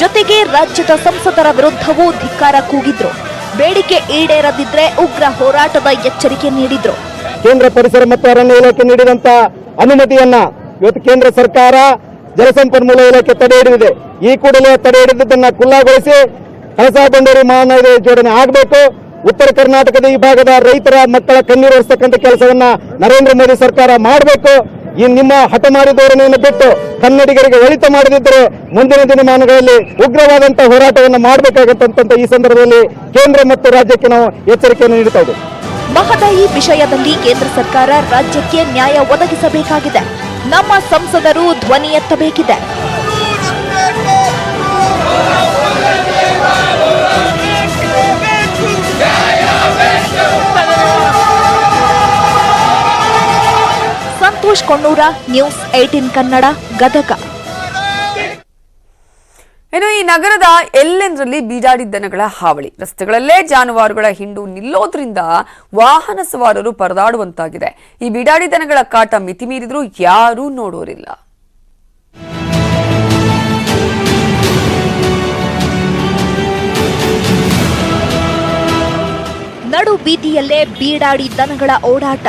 ಜೊತೆಗೆ ರಾಜ್ಯದ ಸಂಸದರ ವಿರುದ್ಧವೂ ಧಿಕ್ಕಾರ ಕೂಗಿದ್ರು. ಬೇಡಿಕೆ ಈಡೇರದಿದ್ರೆ ಉಗ್ರ ಹೋರಾಟದ ಎಚ್ಚರಿಕೆ ನೀಡಿದ್ರು. ಕೇಂದ್ರ ಪರಿಸರ ಮತ್ತು ಅರಣ್ಯ ಇಲಾಖೆ ನೀಡಿದಂತ ಅನುಮತಿಯನ್ನ ಇವತ್ತು ಕೇಂದ್ರ ಸರ್ಕಾರ ಜಲಸಂಪನ್ಮೂಲ ಇಲಾಖೆ ತಡೆ ಹಿಡಿದಿದೆ. ಈ ಕೂಡಲೇ ತಡೆ ಹಿಡಿದದನ್ನ ಖುಲ್ಲಾಗೊಳಿಸಿ ಕಳಸಾ ಬಂಡೂರಿ ಮಹದಾಯಿ ಜೋಡಣೆ ಆಗಬೇಕು. ಉತ್ತರ ಕರ್ನಾಟಕದ ಈ ಭಾಗದ ರೈತರ ಮಕ್ಕಳ ಕಣ್ಣೀರು ಒರೆಸ್ತಕ್ಕಂಥ ಕೆಲಸವನ್ನ ನರೇಂದ್ರ ಮೋದಿ ಸರ್ಕಾರ ಮಾಡಬೇಕು. ಈ ನಿಮ್ಮ ಹಠಮಾರಿ ಧೋರಣೆಯನ್ನು ಬಿಟ್ಟು ಕನ್ನಡಿಗರಿಗೆ ಒಳಿತ ಮಾಡದಿದ್ದರೆ ಮುಂದಿನ ದಿನಮಾನಗಳಲ್ಲಿ ಉಗ್ರವಾದಂತಹ ಹೋರಾಟವನ್ನು ಮಾಡಬೇಕಾಗತ್ತಂತ ಈ ಸಂದರ್ಭದಲ್ಲಿ ಕೇಂದ್ರ ಮತ್ತು ರಾಜ್ಯಕ್ಕೆ ನಾವು ಎಚ್ಚರಿಕೆಯನ್ನು ನೀಡುತ್ತಾ ಇದ್ದೇವೆ. ಮಹದಾಯಿ ವಿಷಯದಲ್ಲಿ ಕೇಂದ್ರ ಸರ್ಕಾರ ರಾಜ್ಯಕ್ಕೆ ನ್ಯಾಯ ಒದಗಿಸಬೇಕಾಗಿದೆ. ನಮ್ಮ ಸಂಸದರು ಧ್ವನಿ ಎತ್ತಬೇಕಿದೆ. ಸಂತೋಷ್ ಕೊಣ್ಣೂರ, ನ್ಯೂಸ್ 18 ಕನ್ನಡ, ಗದಗ. ಇನ್ನು ಈ ನಗರದ ಎಲ್ಲೆಂದರಲ್ಲಿ ಬೀಡಾಡಿ ದನಗಳ ಹಾವಳಿ. ರಸ್ತೆಗಳಲ್ಲೇ ಜಾನುವಾರುಗಳ ಹಿಂಡು ನಿಲ್ಲೋದ್ರಿಂದ ವಾಹನ ಸವಾರರು ಪರದಾಡುವಂತಾಗಿದೆ. ಈ ಬೀಡಾಡಿ ದನಗಳ ಕಾಟ ಮಿತಿ ಮೀರಿದ್ರೂ ಯಾರೂ ನೋಡೋರಿಲ್ಲ. ಬೀದಿಯಲ್ಲೇ ಬೀಡಾಡಿ ದನಗಳ ಓಡಾಟ,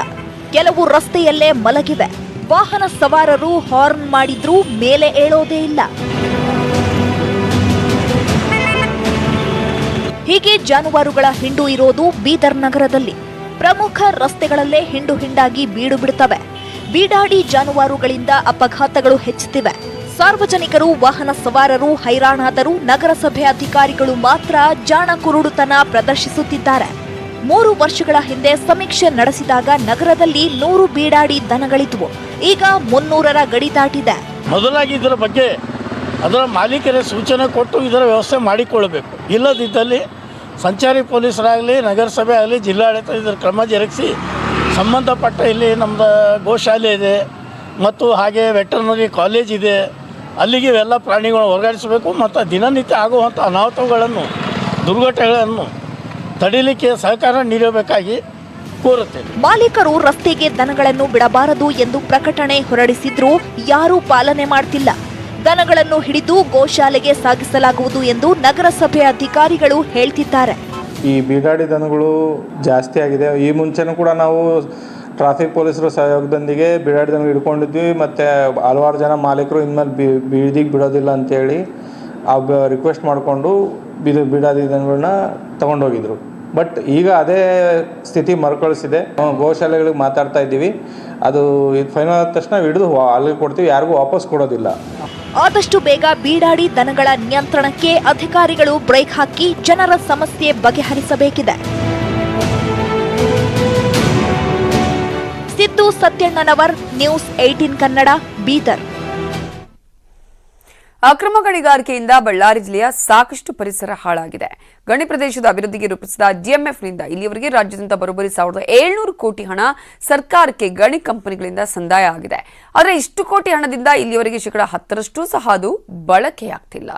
ಕೆಲವು ರಸ್ತೆಯಲ್ಲೇ ಮಲಗಿವೆ. ವಾಹನ ಸವಾರರು ಹಾರ್ನ್ ಮಾಡಿದ್ರೂ ಮೇಲೆ ಏಳೋದೇ ಇಲ್ಲ. ಹೀಗೆ ಜಾನುವಾರುಗಳ ಹಿಂಡು ಇರೋದು ಬೀದರ್ ನಗರದಲ್ಲಿ. ಪ್ರಮುಖ ರಸ್ತೆಗಳಲ್ಲೇ ಹಿಂಡು ಹಿಂಡಾಗಿ ಬೀಡು ಬಿಡುತ್ತವೆ. ಬೀಡಾಡಿ ಜಾನುವಾರುಗಳಿಂದ ಅಪಘಾತಗಳು ಹೆಚ್ಚುತ್ತಿವೆ. ಸಾರ್ವಜನಿಕರು, ವಾಹನ ಸವಾರರು ಹೈರಾಣಾದರೂ ನಗರಸಭೆ ಅಧಿಕಾರಿಗಳು ಮಾತ್ರ ಜಾಣ ಕುರುಡುತನ ಪ್ರದರ್ಶಿಸುತ್ತಿದ್ದಾರೆ. 3 ವರ್ಷಗಳ ಹಿಂದೆ ಸಮೀಕ್ಷೆ ನಡೆಸಿದಾಗ ನಗರದಲ್ಲಿ 100 ಬೀಡಾಡಿ ದನಗಳಿದ್ವು. ಈಗ 300ರ ಗಡಿ ದಾಟಿದೆ. ಮೊದಲಾಗಿ ಇದರ ಬಗ್ಗೆ ಅದರ ಮಾಲೀಕರೇ ಸೂಚನೆ ಕೊಟ್ಟು ಇದರ ವ್ಯವಸ್ಥೆ ಮಾಡಿಕೊಳ್ಳಬೇಕು. ಇಲ್ಲದಿದ್ದಲ್ಲಿ ಸಂಚಾರಿ ಪೊಲೀಸರಾಗಲಿ, ನಗರಸಭೆ ಆಗಲಿ, ಜಿಲ್ಲಾಡಳಿತ ಇದರ ಕ್ರಮ ಜರುಗಿಸಿ ಸಂಬಂಧಪಟ್ಟ ಇಲ್ಲಿ ನಮ್ಮದು ಗೋಶಾಲೆ ಇದೆ ಮತ್ತು ಹಾಗೆ ವೆಟರ್ನರಿ ಕಾಲೇಜ್ ಇದೆ, ಅಲ್ಲಿಗೆ ಇವೆಲ್ಲ ಪ್ರಾಣಿಗಳನ್ನು ಹೊರಗಾಡಿಸಬೇಕು ಮತ್ತು ದಿನನಿತ್ಯ ಆಗುವಂಥ ಅನಾಹುತಗಳನ್ನು, ದುರ್ಘಟನೆಗಳನ್ನು ತಡೆಯಲಿಕ್ಕೆ ಸಹಕಾರ ನೀಡಬೇಕಾಗಿ ಕೋರುತ್ತೇನೆ. ಮಾಲೀಕರು ರಸ್ತೆಗೆ ದನಗಳನ್ನು ಬಿಡಬಾರದು ಎಂದು ಪ್ರಕಟಣೆ ಹೊರಡಿಸಿದ್ರೂ ಯಾರೂ ಪಾಲನೆ ಮಾಡ್ತಿಲ್ಲ. ದನಗಳನ್ನು ಹಿಡಿದು ಗೋಶಾಲೆಗೆ ಸಾಗಿಸಲಾಗುವುದು ಎಂದು ನಗರಸಭೆ ಅಧಿಕಾರಿಗಳು ಹೇಳ್ತಿದ್ದಾರೆ. ಈ ಬೀಡಾಡಿ ದನಗಳು ಜಾಸ್ತಿ ಆಗಿದೆ. ಈ ಮುಂಚೆನೂ ಕೂಡ ನಾವು ಟ್ರಾಫಿಕ್ ಪೊಲೀಸರ ಸಹಯೋಗದೊಂದಿಗೆ ಬೀಡಾಡಿ ದನ ಹಿಡ್ಕೊಂಡಿದ್ವಿ. ಮತ್ತು ಹಲವಾರು ಜನ ಮಾಲೀಕರು ಇನ್ಮೇಲೆ ಬೀದಿಗೆ ಬಿಡೋದಿಲ್ಲ ಅಂತೇಳಿ ರಿಕ್ವೆಸ್ಟ್ ಮಾಡಿಕೊಂಡು ಬೀಡಾಡಿ ದನಗಳನ್ನ ತಗೊಂಡೋಗಿದ್ರು. ಬಟ್ ಈಗ ಅದೇ ಸ್ಥಿತಿ ಮರುಕಳಿಸಿದೆ. ಗೋಶಾಲೆಗಳಿಗೆ ಮಾತಾಡ್ತಾ ಇದ್ದೀವಿ, ಅದು ಫೈನಲ್ ಆದ ತಕ್ಷಣ ಹಿಡಿದು ಅಲ್ಲಿಗೆ ಕೊಡ್ತೀವಿ, ಯಾರಿಗೂ ವಾಪಸ್ ಕೊಡೋದಿಲ್ಲ. ಆದಷ್ಟು ಬೇಗ ಬೀಡಾಡಿ ದನಗಳ ನಿಯಂತ್ರಣಕ್ಕೆ ಅಧಿಕಾರಿಗಳು ಬ್ರೇಕ್ ಹಾಕಿ ಜನರ ಸಮಸ್ಯೆ ಬಗೆಹರಿಸಬೇಕಿದೆ. ಸಿದ್ದು ಸತ್ಯಣ್ಣನವರ್, ನ್ಯೂಸ್ 18 ಕನ್ನಡ, ಬೀದರ್. ಅಕ್ರಮ ಗಣಿಗಾರಿಕೆಯಿಂದ ಬಳ್ಳಾರಿ ಜಿಲ್ಲೆಯ ಸಾಕಷ್ಟು ಪರಿಸರ ಹಾಳಾಗಿದೆ. ಗಣಿ ಪ್ರದೇಶದ ಅಭಿವೃದ್ಧಿಗೆ ರೂಪಿಸಿದ ಡಿಎಂಎಫ್ನಿಂದ ಇಲ್ಲಿಯವರೆಗೆ ರಾಜ್ಯಾದ್ಯಂತ ಬರೋಬ್ಬರಿ 1700 ಕೋಟಿ ಹಣ ಸರ್ಕಾರಕ್ಕೆ ಗಣಿ ಕಂಪನಿಗಳಿಂದ ಸಂದಾಯ ಆಗಿದೆ. ಆದರೆ ಇಷ್ಟು ಕೋಟಿ ಹಣದಿಂದ ಇಲ್ಲಿಯವರೆಗೆ 10% ಸಹ ಅದು ಬಳಕೆಯಾಗ್ತಿಲ್ಲ.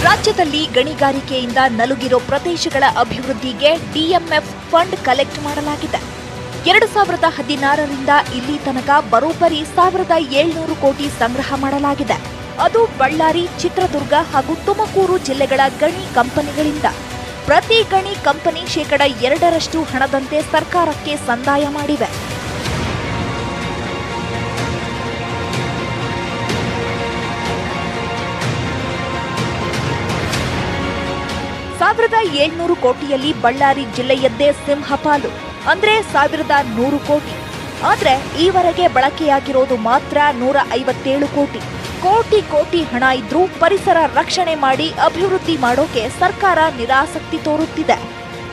ರಾಜ್ಯದಲ್ಲಿ ಗಣಿಗಾರಿಕೆಯಿಂದ ನಲುಗಿರೋ ಪ್ರದೇಶಗಳ ಅಭಿವೃದ್ಧಿಗೆ ಡಿಎಂಎಫ್ ಫಂಡ್ ಕಲೆಕ್ಟ್ ಮಾಡಲಾಗಿದೆ. 2016ರಿಂದ ಇಲ್ಲಿ ತನಕ ಬರೋಬ್ಬರಿ 1700 ಕೋಟಿ ಸಂಗ್ರಹ ಮಾಡಲಾಗಿದೆ. ಅದು ಬಳ್ಳಾರಿ, ಚಿತ್ರದುರ್ಗ ಹಾಗೂ ತುಮಕೂರು ಜಿಲ್ಲೆಗಳ ಗಣಿ ಕಂಪನಿಗಳಿಂದ. ಪ್ರತಿ ಗಣಿ ಕಂಪನಿ 2% ಹಣದಂತೆ ಸರ್ಕಾರಕ್ಕೆ ಸಂದಾಯ ಮಾಡಿವೆ. $1700 ಕೋಟಿಯಲ್ಲಿ ಬಳ್ಳಾರಿ ಜಿಲ್ಲೆಯದ್ದೇ ಸಿಂಹಪಾಲು, ಅಂದ್ರೆ 1100 ಕೋಟಿ. ಆದ್ರೆ ಈವರೆಗೆ ಬಳಕೆಯಾಗಿರೋದು ಮಾತ್ರ 157 ಕೋಟಿ. ಕೋಟಿ ಹಣ ಇದ್ರೂ ಪರಿಸರ ರಕ್ಷಣೆ ಮಾಡಿ ಅಭಿವೃದ್ಧಿ ಮಾಡೋಕೆ ಸರ್ಕಾರ ನಿರಾಸಕ್ತಿ ತೋರುತ್ತಿದೆ.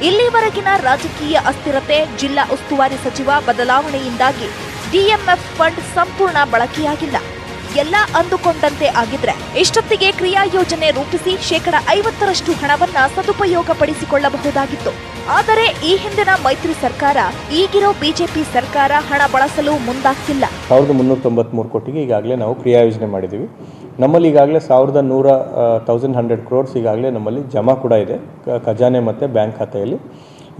ಇಲ್ಲಿವರೆಗಿನ ರಾಜಕೀಯ ಅಸ್ಥಿರತೆ, ಜಿಲ್ಲಾ ಉಸ್ತುವಾರಿ ಸಚಿವ ಬದಲಾವಣೆಯಿಂದಾಗಿ ಡಿಎಂಎಫ್ ಫಂಡ್ ಸಂಪೂರ್ಣ ಬಳಕೆಯಾಗಿಲ್ಲ. ಎಲ್ಲ ಅಂದುಕೊಂಡಂತೆ ಆಗಿದ್ರೆ ಇಷ್ಟೊತ್ತಿಗೆ ಕ್ರಿಯಾ ಯೋಜನೆ ರೂಪಿಸಿ 50% ಹಣವನ್ನ ಸದುಪಯೋಗಪಡಿಸಿಕೊಳ್ಳಬಹುದಾಗಿತ್ತು. ಆದರೆ ಈ ಹಿಂದಿನ ಮೈತ್ರಿ ಸರ್ಕಾರ, ಈಗಿರೋ ಬಿಜೆಪಿ ಸರ್ಕಾರ ಹಣ ಬಳಸಲು ಮುಂದಾಗ್ತಿಲ್ಲ. 1393 ಕೋಟಿಗೆ ಈಗಾಗಲೇ ನಾವು ಕ್ರಿಯಾ ಯೋಜನೆ ಮಾಡಿದ್ದೀವಿ. ನಮ್ಮಲ್ಲಿ ಈಗಾಗಲೇ 1100 ಕ್ರೋರ್ಸ್ ಈಗಾಗಲೇ ನಮ್ಮಲ್ಲಿ ಜಮಾ ಕೂಡ ಇದೆ ಖಜಾನೆ ಮತ್ತು ಬ್ಯಾಂಕ್ ಖಾತೆಯಲ್ಲಿ.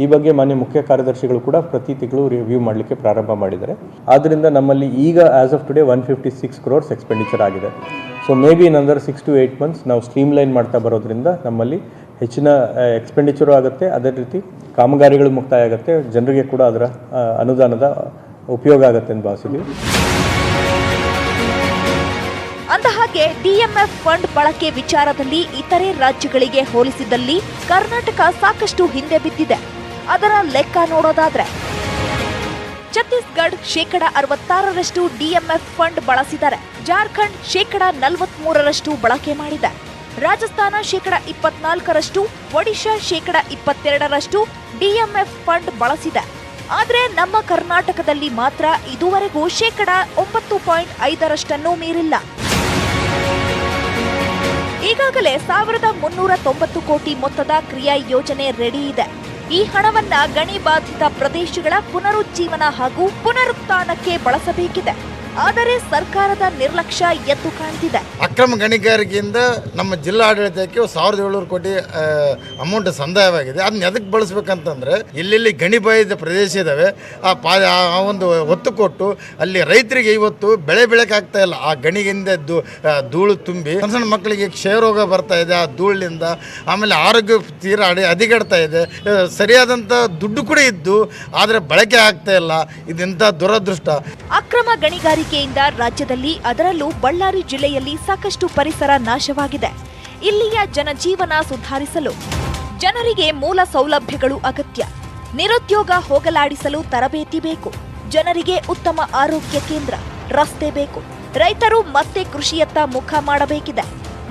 ಈ ಬಗ್ಗೆ ಮಾನ್ಯ ಮುಖ್ಯ ಕಾರ್ಯದರ್ಶಿಗಳು ಕೂಡ ಪ್ರತಿ ತಿಂಗಳು ರಿವ್ಯೂ ಮಾಡಲಿಕ್ಕೆ ಪ್ರಾರಂಭ ಮಾಡಿದ್ದಾರೆ. ಆದ್ದರಿಂದ ನಮ್ಮಲ್ಲಿ ಈಗ as of today 156 crores expenditure ಆಗಿದೆ. ಸೊ ಮೇ ಬಿ ಇನ್ ಅಂದರ್ 6 to 8 months ನಾವು ಸ್ಟ್ರೀಮ್ಲೈನ್ ಮಾಡ್ತಾ ಬರೋದ್ರಿಂದ ನಮ್ಮಲ್ಲಿ ಹೆಚ್ಚಿನ ಎಕ್ಸ್ಪೆಂಡಿಚರು ಆಗುತ್ತೆ. ಅದೇ ರೀತಿ ಕಾಮಗಾರಿಗಳು ಮುಕ್ತಾಯ ಆಗುತ್ತೆ, ಜನರಿಗೆ ಕೂಡ ಅದರ ಅನುದಾನದ ಉಪಯೋಗ ಆಗುತ್ತೆ ಅಂತ ಭಾವಿಸಿದ್ದೀವಿ. ಅಂದಹಾಗೆ ಡಿಎಂಎಫ್ ಫಂಡ್ ಬಳಕೆ ವಿಚಾರದಲ್ಲಿ ಇತರೆ ರಾಜ್ಯಗಳಿಗೆ ಹೋಲಿಸಿದಲ್ಲಿ ಕರ್ನಾಟಕ ಸಾಕಷ್ಟು ಹಿಂದೆ ಬಿದ್ದಿದೆ. ಅದರ ಲೆಕ್ಕ ನೋಡೋದಾದ್ರೆ ಛತ್ತೀಸ್ಗಢ 66% ಡಿಎಂಎಫ್ ಫಂಡ್ ಬಳಸಿದರೆ, ಜಾರ್ಖಂಡ್ 43% ಬಳಕೆ ಮಾಡಿದೆ, ರಾಜಸ್ಥಾನ 24%, ಒಡಿಶಾ 22% ಡಿಎಂಎಫ್ ಫಂಡ್ ಬಳಸಿದೆ. ಆದ್ರೆ ನಮ್ಮ ಕರ್ನಾಟಕದಲ್ಲಿ ಮಾತ್ರ ಇದುವರೆಗೂ 9.5% ಮೀರಿಲ್ಲ. ಈಗಾಗಲೇ 1390 ಕೋಟಿ ಮೊತ್ತದ ಕ್ರಿಯಾ ಯೋಜನೆ ರೆಡಿ ಇದೆ. ಈ ಹಣವನ್ನ ಗಣಿ ಬಾಧಿತ ಪ್ರದೇಶಗಳ ಪುನರುಜ್ಜೀವನ ಹಾಗೂ ಪುನರುತ್ಥಾನಕ್ಕೆ ಬಳಸಬೇಕಿದೆ. ಆದರೆ ಸರ್ಕಾರದ ನಿರ್ಲಕ್ಷ್ಯ ಎದ್ದು ಕಾಣ್ತಿದೆ. ಅಕ್ರಮ ಗಣಿಗಾರಿಕೆಯಿಂದ ನಮ್ಮ ಜಿಲ್ಲಾಡಳಿತಕ್ಕೆ 1700 ಕೋಟಿ ಅಮೌಂಟ್ ಸಂದಾಯವಾಗಿದೆ. ಅದನ್ನ ಎದಕ್ಕೆ ಬಳಸ್ಬೇಕಂತಂದ್ರೆ ಎಲ್ಲೆಲ್ಲಿ ಗಣಿಬಾಯಿದ ಪ್ರದೇಶ ಇದಾವೆ ಆ ಒಂದು ಒತ್ತು ಕೊಟ್ಟು ಅಲ್ಲಿ ರೈತರಿಗೆ ಇವತ್ತು ಬೆಳೆ ಬೆಳೆಕಾಗ್ತಾ ಇಲ್ಲ. ಆ ಗಣಿಗಿಂದ ಧೂಳು ತುಂಬಿ ಸಣ್ಣ ಸಣ್ಣ ಮಕ್ಕಳಿಗೆ ಕ್ಷಯರೋಗ ಬರ್ತಾ ಇದೆ ಆ ಧೂಳಿನಿಂದ. ಆಮೇಲೆ ಆರೋಗ್ಯ ತೀರಾ ಹದಿಗೆಡ್ತಾ ಇದೆ. ಸರಿಯಾದಂಥ ದುಡ್ಡು ಕೂಡ ಇದ್ದು ಆದರೆ ಬಳಕೆ ಆಗ್ತಾ ಇಲ್ಲ. ಇದೆಂಥ ದುರದೃಷ್ಟ. ಅಕ್ರಮ ಗಣಿಗಾರಿಕೆಯಿಂದ ರಾಜ್ಯದಲ್ಲಿ ಅದರಲ್ಲೂ ಬಳ್ಳಾರಿ ಜಿಲ್ಲೆಯಲ್ಲಿ ಸಾಕಷ್ಟು ಪರಿಸರ ನಾಶವಾಗಿದೆ. ಇಲ್ಲಿಯ ಜನಜೀವನ ಸುಧಾರಿಸಲು ಜನರಿಗೆ ಮೂಲ ಸೌಲಭ್ಯಗಳು ಅಗತ್ಯ. ನಿರುದ್ಯೋಗ ಹೋಗಲಾಡಿಸಲು ತರಬೇತಿ ಬೇಕು. ಜನರಿಗೆ ಉತ್ತಮ ಆರೋಗ್ಯ ಕೇಂದ್ರ, ರಸ್ತೆ ಬೇಕು. ರೈತರು ಮತ್ತೆ ಕೃಷಿಯತ್ತ ಮುಖ ಮಾಡಬೇಕಿದೆ.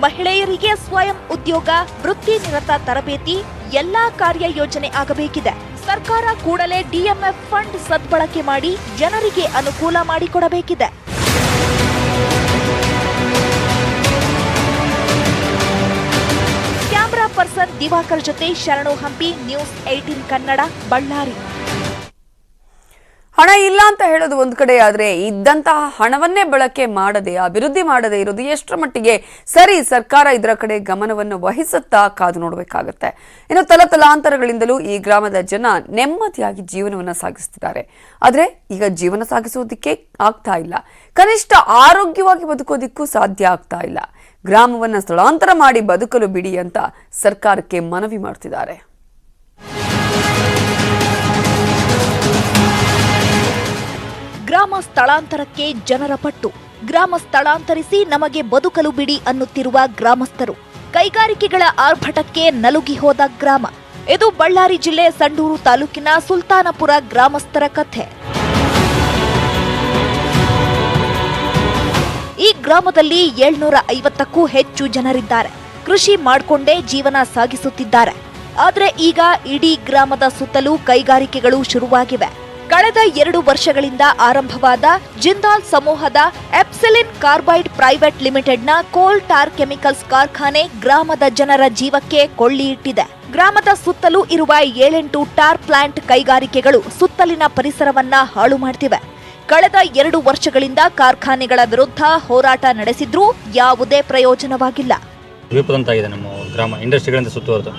ಮಹಿಳೆಯರಿಗೆ ಸ್ವಯಂ ಉದ್ಯೋಗ, ವೃತ್ತಿ ನಿರತ ತರಬೇತಿ, ಎಲ್ಲಾ ಕಾರ್ಯಯೋಜನೆ ಆಗಬೇಕಿದೆ. ಸರ್ಕಾರ ಕೂಡಲೇ ಡಿಎಂಎಫ್ ಫಂಡ್ ಸದ್ಬಳಕೆ ಮಾಡಿ ಜನರಿಗೆ ಅನುಕೂಲ ಮಾಡಿಕೊಡಬೇಕಿದೆ. ಕ್ಯಾಮರಾ ಪರ್ಸನ್ ದಿವಾಕರ್ ಜೊತೆ ಶರಣು ಹಂಪಿ, ನ್ಯೂಸ್ 18 ಕನ್ನಡ, ಬಳ್ಳಾರಿ. ಹಣ ಇಲ್ಲ ಅಂತ ಹೇಳೋದು ಒಂದು ಕಡೆ, ಆದರೆ ಇದ್ದಂತಹ ಹಣವನ್ನೇ ಬಳಕೆ ಮಾಡದೆ ಅಭಿವೃದ್ಧಿ ಮಾಡದೆ ಇರೋದು ಎಷ್ಟರ ಮಟ್ಟಿಗೆ ಸರಿ? ಸರ್ಕಾರ ಇದರ ಕಡೆ ಗಮನವನ್ನು ವಹಿಸುತ್ತಾ ಕಾದು ನೋಡಬೇಕಾಗತ್ತೆ. ಇನ್ನು ತಲತಲಾಂತರಗಳಿಂದಲೂ ಈ ಗ್ರಾಮದ ಜನ ನೆಮ್ಮದಿಯಾಗಿ ಜೀವನವನ್ನು ಸಾಗಿಸುತ್ತಿದ್ದಾರೆ. ಆದರೆ ಈಗ ಜೀವನ ಸಾಗಿಸೋದಕ್ಕೆ ಆಗ್ತಾ ಇಲ್ಲ. ಕನಿಷ್ಠ ಆರೋಗ್ಯವಾಗಿ ಬದುಕೋದಿಕ್ಕೂ ಸಾಧ್ಯ ಆಗ್ತಾ ಇಲ್ಲ. ಗ್ರಾಮವನ್ನು ಸ್ಥಳಾಂತರ ಮಾಡಿ ಬದುಕಲು ಬಿಡಿ ಅಂತ ಸರ್ಕಾರಕ್ಕೆ ಮನವಿ ಮಾಡ್ತಿದ್ದಾರೆ. ಗ್ರಾಮ ಸ್ಥಳಾಂತರಕ್ಕೆ ಜನರ ಪಟ್ಟು. ಗ್ರಾಮ ಸ್ಥಳಾಂತರಿಸಿ ನಮಗೆ ಬದುಕಲು ಬಿಡಿ ಅನ್ನುತ್ತಿರುವ ಗ್ರಾಮಸ್ಥರು. ಕೈಗಾರಿಕೆಗಳ ಆರ್ಭಟಕ್ಕೆ ನಲುಗಿ ಹೋದ ಗ್ರಾಮ. ಇದು ಬಳ್ಳಾರಿ ಜಿಲ್ಲೆ ಸಂಡೂರು ತಾಲೂಕಿನ ಸುಲ್ತಾನಪುರ ಗ್ರಾಮಸ್ಥರ ಕಥೆ. ಈ ಗ್ರಾಮದಲ್ಲಿ 750ಕ್ಕೂ ಹೆಚ್ಚು ಜನರಿದ್ದಾರೆ. ಕೃಷಿ ಮಾಡಿಕೊಂಡೇ ಜೀವನ ಸಾಗಿಸುತ್ತಿದ್ದಾರೆ. ಆದರೆ ಈಗ ಇಡೀ ಗ್ರಾಮದ ಸುತ್ತಲೂ ಕೈಗಾರಿಕೆಗಳು ಶುರುವಾಗಿವೆ. ಕಳೆದ 2 ವರ್ಷಗಳಿಂದ ಆರಂಭವಾದ ಜಿಂದಾಲ್ ಸಮೂಹದ ಎಪ್ಸಿಲಿನ್ ಕಾರ್ಬೈಡ್ ಪ್ರೈವೇಟ್ ಲಿಮಿಟೆಡ್ನ ಕೋಲ್ ಟಾರ್ ಕೆಮಿಕಲ್ಸ್ ಕಾರ್ಖಾನೆ ಗ್ರಾಮದ ಜನರ ಜೀವಕ್ಕೆ ಕೊಳ್ಳಿ ಇಟ್ಟಿದೆ. ಗ್ರಾಮದ ಸುತ್ತಲೂ ಇರುವ 7-8 ಟಾರ್ ಪ್ಲಾಂಟ್ ಕೈಗಾರಿಕೆಗಳು ಸುತ್ತಲಿನ ಪರಿಸರವನ್ನ ಹಾಳು ಮಾಡ್ತಿವೆ. ಕಳೆದ 2 ವರ್ಷಗಳಿಂದ ಕಾರ್ಖಾನೆಗಳ ವಿರುದ್ಧ ಹೋರಾಟ ನಡೆಸಿದ್ರೂ ಯಾವುದೇ ಪ್ರಯೋಜನವಾಗಿಲ್ಲ. ದ್ವೀಪದಂತಾಗಿದೆ ನಮ್ಮ ಗ್ರಾಮ, ಇಂಡಸ್ಟ್ರಿಗಳಿಂದ ಸುತ್ತುವರೆದು.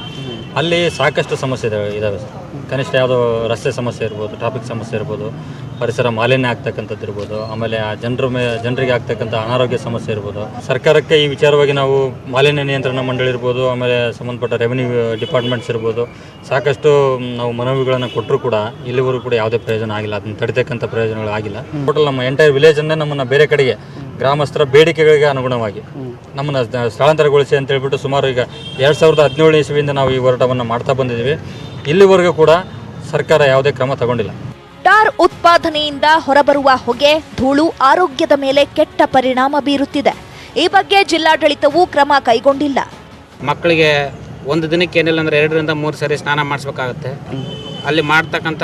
ಅಲ್ಲಿ ಸಾಕಷ್ಟು ಸಮಸ್ಯೆ ಇದಾವೆ ಸರ್. ಕನಿಷ್ಠ ಯಾವುದೋ ರಸ್ತೆ ಸಮಸ್ಯೆ ಇರ್ಬೋದು, ಟ್ರಾಫಿಕ್ ಸಮಸ್ಯೆ ಇರ್ಬೋದು, ಪರಿಸರ ಮಾಲಿನ್ಯ ಆಗ್ತಕ್ಕಂಥದ್ದು ಇರ್ಬೋದು, ಆಮೇಲೆ ಆ ಜನರಿಗೆ ಆಗ್ತಕ್ಕಂಥ ಅನಾರೋಗ್ಯ ಸಮಸ್ಯೆ ಇರ್ಬೋದು. ಸರ್ಕಾರಕ್ಕೆ ಈ ವಿಚಾರವಾಗಿ ನಾವು ಮಾಲಿನ್ಯ ನಿಯಂತ್ರಣ ಮಂಡಳಿ ಇರ್ಬೋದು, ಆಮೇಲೆ ಸಂಬಂಧಪಟ್ಟ ರೆವಿನ್ಯೂ ಡಿಪಾರ್ಟ್ಮೆಂಟ್ಸ್ ಇರ್ಬೋದು, ಸಾಕಷ್ಟು ನಾವು ಮನವಿಗಳನ್ನು ಕೊಟ್ಟರು ಕೂಡ ಇಲ್ಲಿವರೆಗೂ ಕೂಡ ಯಾವುದೇ ಪ್ರಯೋಜನ ಆಗಿಲ್ಲ. ಅದನ್ನು ತಡಿತಕ್ಕಂಥ ಪ್ರಯೋಜನಗಳು ಆಗಿಲ್ಲ. ಟೋಟಲ್ ನಮ್ಮ ಎಂಟೈರ್ ವಿಲೇಜನ್ನೇ ನಮ್ಮನ್ನು ಬೇರೆ ಕಡೆಗೆ ಗ್ರಾಮಸ್ಥರ ಬೇಡಿಕೆಗಳಿಗೆ ಅನುಗುಣವಾಗಿ ನಮ್ಮನ್ನು ಸ್ಥಳಾಂತರಗೊಳಿಸಿ ಅಂತ ಹೇಳ್ಬಿಟ್ಟು ಸುಮಾರು ಈಗ 2017 ಇಸ್ವಿಯಿಂದ ನಾವು ಈ ಹೋರಾಟವನ್ನು ಮಾಡ್ತಾ ಬಂದಿದ್ದೀವಿ. ಇಲ್ಲಿವರೆಗೂ ಕೂಡ ಸರ್ಕಾರ ಯಾವುದೇ ಕ್ರಮ ತಗೊಂಡಿಲ್ಲ. ಟಾರ್ ಉತ್ಪಾದನೆಯಿಂದ ಹೊರಬರುವ ಹೊಗೆ, ಧೂಳು ಆರೋಗ್ಯದ ಮೇಲೆ ಕೆಟ್ಟ ಪರಿಣಾಮ ಬೀರುತ್ತಿದೆ. ಈ ಬಗ್ಗೆ ಜಿಲ್ಲಾಡಳಿತವೂ ಕ್ರಮ ಕೈಗೊಂಡಿಲ್ಲ. ಮಕ್ಕಳಿಗೆ ಒಂದು ದಿನಕ್ಕೆ ಏನಿಲ್ಲ ಅಂದರೆ 2 ರಿಂದ 3 ಸರಿ ಸ್ನಾನ ಮಾಡಿಸ್ಬೇಕಾಗತ್ತೆ. ಅಲ್ಲಿ ಮಾಡ್ತಕ್ಕಂಥ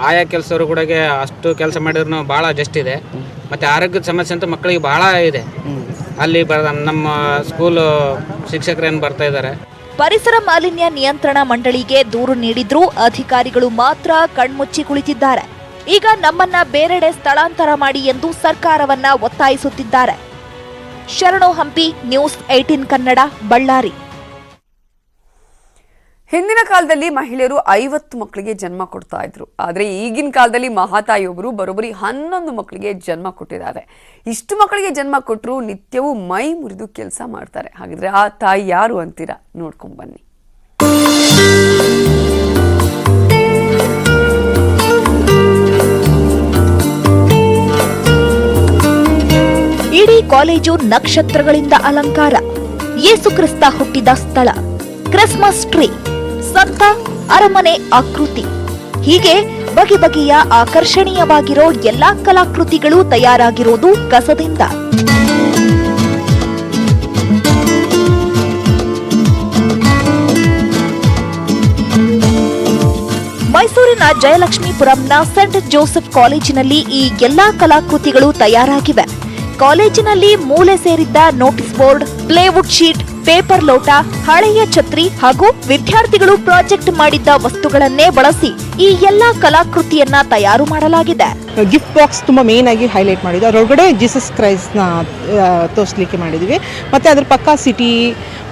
ಆಯಾ ಕೆಲಸರು ಕೂಡ ಅಷ್ಟು ಕೆಲಸ ಮಾಡಿದ್ರು ಭಾಳ ಜಸ್ಟ್ ಇದೆ. ಮತ್ತು ಆರೋಗ್ಯದ ಸಮಸ್ಯೆ ಅಂತೂ ಮಕ್ಕಳಿಗೆ ಭಾಳ ಇದೆ. ಅಲ್ಲಿ ನಮ್ಮ ಸ್ಕೂಲು ಶಿಕ್ಷಕರೇನು ಬರ್ತಾ ಇದ್ದಾರೆ. ಪರಿಸರ ಮಾಲಿನ್ಯ ನಿಯಂತ್ರಣ ಮಂಡಳಿಗೆ ದೂರು ನೀಡಿದ್ರೂ ಅಧಿಕಾರಿಗಳು ಮಾತ್ರ ಕಣ್ಮುಚ್ಚಿ ಕುಳಿತಿದ್ದಾರೆ. ಈಗ ನಮ್ಮನ್ನ ಬೇರೆಡೆ ಸ್ಥಳಾಂತರ ಮಾಡಿ ಎಂದು ಸರ್ಕಾರವನ್ನ ಒತ್ತಾಯಿಸುತ್ತಿದ್ದಾರೆ. ಶರಣು ಹಂಪಿ, ನ್ಯೂಸ್ 18 ಕನ್ನಡ, ಬಳ್ಳಾರಿ. ಹಿಂದಿನ ಕಾಲದಲ್ಲಿ ಮಹಿಳೆಯರು 50 ಮಕ್ಕಳಿಗೆ ಜನ್ಮ ಕೊಡ್ತಾ ಇದ್ರು. ಆದರೆ ಈಗಿನ ಕಾಲದಲ್ಲಿ ಮಹಾತಾಯಿಯೊಬ್ಬರು ಬರೋಬ್ಬರಿ 11 ಮಕ್ಕಳಿಗೆ ಜನ್ಮ ಕೊಟ್ಟಿದ್ದಾರೆ. ಇಷ್ಟು ಮಕ್ಕಳಿಗೆ ಜನ್ಮ ಕೊಟ್ಟರು ನಿತ್ಯವೂ ಮೈ ಮುರಿದು ಕೆಲಸ ಮಾಡ್ತಾರೆ. ಹಾಗಿದ್ರೆ ಆ ತಾಯಿ ಯಾರು ಅಂತೀರಾ? ನೋಡ್ಕೊಂಡ್ ಬನ್ನಿ. ಇಡೀ ಕಾಲೇಜು ನಕ್ಷತ್ರಗಳಿಂದ ಅಲಂಕಾರ. ಯೇಸು ಕ್ರಿಸ್ತ ಹುಟ್ಟಿದ ಸ್ಥಳ, ಕ್ರಿಸ್ಮಸ್ ಟ್ರೀ, ಸಂತ, ಅರಮನೆ ಆಕೃತಿ, ಹೀಗೆ ಬಗೆ ಬಗೆಯ ಆಕರ್ಷಣೀಯವಾಗಿರೋ ಎಲ್ಲಾ ಕಲಾಕೃತಿಗಳು ತಯಾರಾಗಿರೋದು ಕಸದಿಂದ. ಮೈಸೂರಿನ ಜಯಲಕ್ಷ್ಮೀಪುರಂನ ಸೆಂಟ್ ಜೋಸೆಫ್ ಕಾಲೇಜಿನಲ್ಲಿ ಈ ಎಲ್ಲಾ ಕಲಾಕೃತಿಗಳು ತಯಾರಾಗಿವೆ. ಕಾಲೇಜಿನಲ್ಲಿ ಮೂಲೆ ಸೇರಿದ್ದ notice board, plywood sheet, paper ಲೋಟ, ಹಳೆಯ ಛತ್ರಿ ಹಾಗೂ ವಿದ್ಯಾರ್ಥಿಗಳು ಪ್ರಾಜೆಕ್ಟ್ ಮಾಡಿದ್ದ ವಸ್ತುಗಳನ್ನೇ ಬಳಸಿ ಈ ಎಲ್ಲಾ ಕಲಾಕೃತಿಯನ್ನ ತಯಾರು ಮಾಡಲಾಗಿದೆ. ಗಿಫ್ಟ್ ಬಾಕ್ಸ್ ತುಂಬ ಮೇನ್ ಆಗಿ ಹೈಲೈಟ್ ಮಾಡಿದ್ವಿ. ಅದರೊಳಗಡೆ ಜೀಸಸ್ ಕ್ರೈಸ್ಟ್ನ ತೋರಿಸ್ಲಿಕ್ಕೆ ಮಾಡಿದ್ವಿ. ಮತ್ತು ಅದ್ರ ಪಕ್ಕ ಸಿಟಿ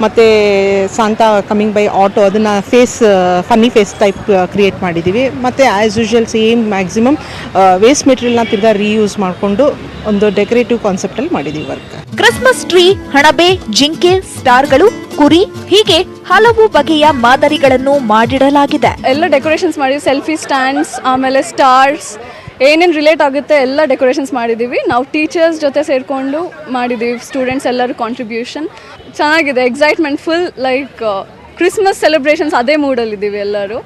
ಮತ್ತು ಸಾಂತಾ ಕಮಿಂಗ್ ಬೈ ಆಟೋ ಅದನ್ನು ಫನ್ನಿ ಫೇಸ್ ಟೈಪ್ ಕ್ರಿಯೇಟ್ ಮಾಡಿದ್ದೀವಿ. ಮತ್ತು as usual same maximum waste ಮೆಟೀರಿಯಲ್ನ ತಿರ್ಗಾ ರೀಯೂಸ್ ಮಾಡಿಕೊಂಡು ಒಂದು ಡೆಕೋರೇಟಿವ್ ಕಾನ್ಸೆಪ್ಟಲ್ಲಿ ಮಾಡಿದ್ದೀವಿ ವರ್ಕ್. ಕ್ರಿಸ್ಮಸ್ ಟ್ರೀ, ಹಣಬೆ, ಜಿಂಕೆ, ಸ್ಟಾರ್ಗಳು, ಕುರಿ ಹೀಗೆ ಹಲವು ಬಗೆಯ ಮಾದರಿಗಳನ್ನು ಮಾಡಿಡಲಾಗಿದೆ. ಎಲ್ಲ ಡೆಕೋರೇಷನ್ಸ್ ಮಾಡಿದ್ವಿ. ಸೆಲ್ಫಿ ಸ್ಟ್ಯಾಂಡ್ಸ್, ಆಮೇಲೆ ಸ್ಟಾರ್ಸ್, ಏನೇನು ರಿಲೇಟ್ ಆಗುತ್ತೆ ಎಲ್ಲ ಡೆಕೋರೇಷನ್ಸ್ ಮಾಡಿದ್ದೀವಿ. ನಾವು ಟೀಚರ್ಸ್ ಜೊತೆ ಸೇರಿಕೊಂಡು ಮಾಡಿದ್ದೀವಿ. ಸ್ಟೂಡೆಂಟ್ಸ್ ಎಲ್ಲರೂ ಕಾಂಟ್ರಿಬ್ಯೂಷನ್ ಚೆನ್ನಾಗಿದೆ. Excitement full, like Christmas celebrations ಅದೇ ಮೂಡಲ್ಲಿದ್ದೀವಿ ಎಲ್ಲರೂ.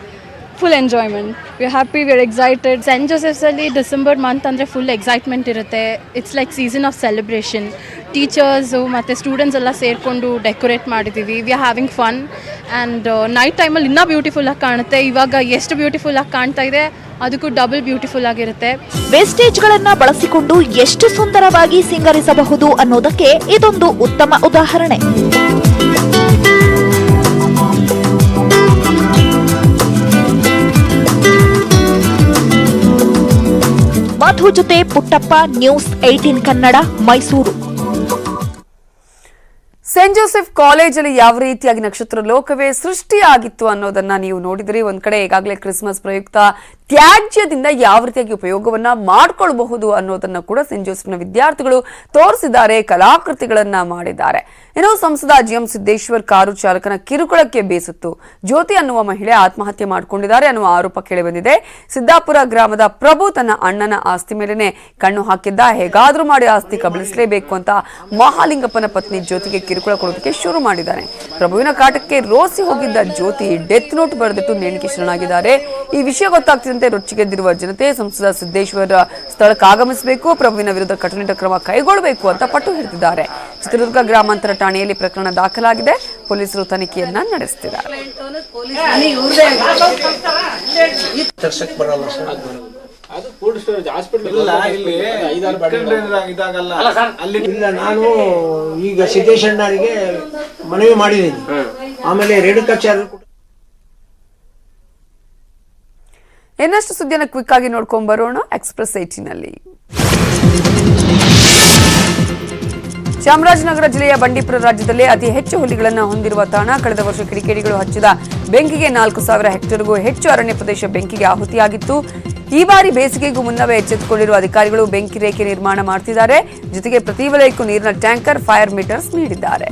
Full enjoyment. We are happy, we are excited. Saint ಜೋಸೆಫ್ಸಲ್ಲಿ ಡಿಸೆಂಬರ್ ಮಂತ್ ಅಂದರೆ ಫುಲ್ ಎಕ್ಸೈಟ್ಮೆಂಟ್ ಇರುತ್ತೆ. It's like season of celebration. Teachers ಮತ್ತು ಸ್ಟೂಡೆಂಟ್ಸ್ ಎಲ್ಲ ಸೇರಿಕೊಂಡು ಡೆಕೋರೇಟ್ ಮಾಡಿದ್ದೀವಿ. We are having fun and night ಟೈಮಲ್ಲಿ ಇನ್ನೂ ಬ್ಯೂಟಿಫುಲ್ಲಾಗಿ ಕಾಣುತ್ತೆ. ಇವಾಗ ಎಷ್ಟು ಬ್ಯೂಟಿಫುಲ್ಲಾಗಿ ಕಾಣ್ತಾ ಇದೆ ಅದಕ್ಕೂ ಡಬಲ್ ಬ್ಯೂಟಿಫುಲ್ ಆಗಿರುತ್ತೆ. ವೇಸ್ಟೇಜ್ಗಳನ್ನು ಬಳಸಿಕೊಂಡು ಎಷ್ಟು ಸುಂದರವಾಗಿ ಸಿಂಗರಿಸಬಹುದು ಅನ್ನೋದಕ್ಕೆ ಇದೊಂದು ಉತ್ತಮ ಉದಾಹರಣೆ. ಮಧು ಜೊತೆ Puttappa, news 18 Kannada, Mysuru. Saint Joseph ಕಾಲೇಜಲ್ಲಿ ಯಾವ ರೀತಿಯಾಗಿ ನಕ್ಷತ್ರ ಲೋಕವೇ ಸೃಷ್ಟಿಯಾಗಿತ್ತು ಅನ್ನೋದನ್ನ ನೀವು ನೋಡಿದ್ರಿ. ಒಂದ್ ಕಡೆ ಈಗಾಗಲೇ ಕ್ರಿಸ್ಮಸ್ ಪ್ರಯುಕ್ತ ತ್ಯಾಜ್ಯದಿಂದ ಯಾವ ರೀತಿಯಾಗಿ ಉಪಯೋಗವನ್ನ ಮಾಡ್ಕೊಳ್ಬಹುದು ಅನ್ನೋದನ್ನ ಕೂಡ ಸೇಂಟ್ ಜೋಸೆಫ್ನ ವಿದ್ಯಾರ್ಥಿಗಳು ತೋರಿಸಿದ್ದಾರೆ, ಕಲಾಕೃತಿಗಳನ್ನ ಮಾಡಿದ್ದಾರೆ. ಏನೋ ಸಂಸದ ಜಿಎಂ ಸಿದ್ದೇಶ್ವರ್ ಕಾರು ಚಾಲಕನ ಕಿರುಕುಳಕ್ಕೆ ಬೇಸತ್ತು ಜ್ಯೋತಿ ಅನ್ನುವ ಮಹಿಳೆ ಆತ್ಮಹತ್ಯೆ ಮಾಡಿಕೊಂಡಿದ್ದಾರೆ ಅನ್ನುವ ಆರೋಪ ಕೇಳಿಬಂದಿದೆ. ಸಿದ್ದಾಪುರ ಗ್ರಾಮದ ಪ್ರಭು ತನ್ನ ಅಣ್ಣನ ಆಸ್ತಿ ಮೇಲೆನೆ ಕಣ್ಣು ಹಾಕಿದ್ದ. ಹೇಗಾದ್ರೂ ಮಾಡಿ ಆಸ್ತಿ ಕಬಳಿಸಲೇಬೇಕು ಅಂತ ಮಹಾಲಿಂಗಪ್ಪನ ಪತ್ನಿ ಜ್ಯೋತಿಗೆ ಕಿರುಕುಳ ಕೊಡೋದಕ್ಕೆ ಶುರು ಮಾಡಿದ್ದಾನೆ. ಪ್ರಭುವಿನ ಕಾಟಕ್ಕೆ ರೋಸಿ ಹೋಗಿದ್ದ ಜ್ಯೋತಿ ಡೆತ್ ನೋಟ್ ಬರೆದಿಟ್ಟು ನೇಣಿಗೆ ಶರಣಾಗಿದ್ದಾರೆ. ಈ ವಿಷಯ ಗೊತ್ತಾಗ್ತಿದ್ದಂತೆ ರೊಚ್ಚಿಗೆದ್ದಿರುವ ಜನತೆ ಸಂಸದ ಸಿದ್ದೇಶ್ವರ ಸ್ಥಳಕ್ಕೆ ಆಗಮಿಸಬೇಕು, ಪ್ರಭುವಿನ ವಿರುದ್ಧ ಕಟ್ಟುನಿಟ್ಟ ಕ್ರಮ ಕೈಗೊಳ್ಳಬೇಕು ಅಂತ ಪಟ್ಟು ಹಿಡಿದಿದ್ದಾರೆ. ಚಿತ್ರದುರ್ಗ ಗ್ರಾಮಾಂತರ ಠಾಣೆಯಲ್ಲಿ ಪ್ರಕರಣ ದಾಖಲಾಗಿದೆ. ಪೊಲೀಸರು ತನಿಖೆಯನ್ನ ನಡೆಸುತ್ತಿದ್ದಾರೆ. ಅದು ಫುಡ್ ಸ್ಟೋರೇಜ್ ಹಾಸ್ಪಿಟಲ್ ಇದಾಗಲ್ಲ ಅಲ್ಲಿ ಇಲ್ಲ. ನಾನು ಈಗ ಸಿದ್ದೇಶ್ ಅಣ್ಣರಿಗೆ ಮನವಿ ಮಾಡಿದ್ದೀನಿ. ಆಮೇಲೆ ರೇಣುಕಾಚಾರ್ಯ ಇನ್ನಷ್ಟು ಸುದ್ದಿಯನ್ನು ಕ್ವಿಕ್ ಆಗಿ ನೋಡ್ಕೊಂಡ್ ಬರೋಣ. ಎಕ್ಸ್‌ಪ್ರೆಸ್ 18 ನಲ್ಲಿ ಚಾಮರಾಜನಗರ ಜಿಲ್ಲೆಯ ಬಂಡೀಪುರ ರಾಜ್ಯದಲ್ಲೇ ಅತಿ ಹೆಚ್ಚು ಹುಲಿಗಳನ್ನು ಹೊಂದಿರುವ ತಾಣ. ಕಳೆದ ವರ್ಷ ಕಿಡಿಕೇಡಿಗಳು ಹಚ್ಚಿದ ಬೆಂಕಿಗೆ 4,000 ಹೆಕ್ಟೇರ್ಗೂ ಹೆಚ್ಚು ಅರಣ್ಯ ಪ್ರದೇಶ ಬೆಂಕಿಗೆ ಆಹುತಿಯಾಗಿತ್ತು. ಈ ಬಾರಿ ಬೇಸಿಗೆಗೂ ಮುನ್ನವೇ ಎಚ್ಚೆತ್ತುಕೊಂಡಿರುವ ಅಧಿಕಾರಿಗಳು ಬೆಂಕಿ ರೇಖೆ ನಿರ್ಮಾಣ ಮಾಡುತ್ತಿದ್ದಾರೆ. ಜೊತೆಗೆ ಪ್ರತಿ ವಲಯಕ್ಕೂ ನೀರಿನ ಟ್ಯಾಂಕರ್, ಫೈರ್ ಮೀಟರ್ಸ್ ನೀಡಿದ್ದಾರೆ.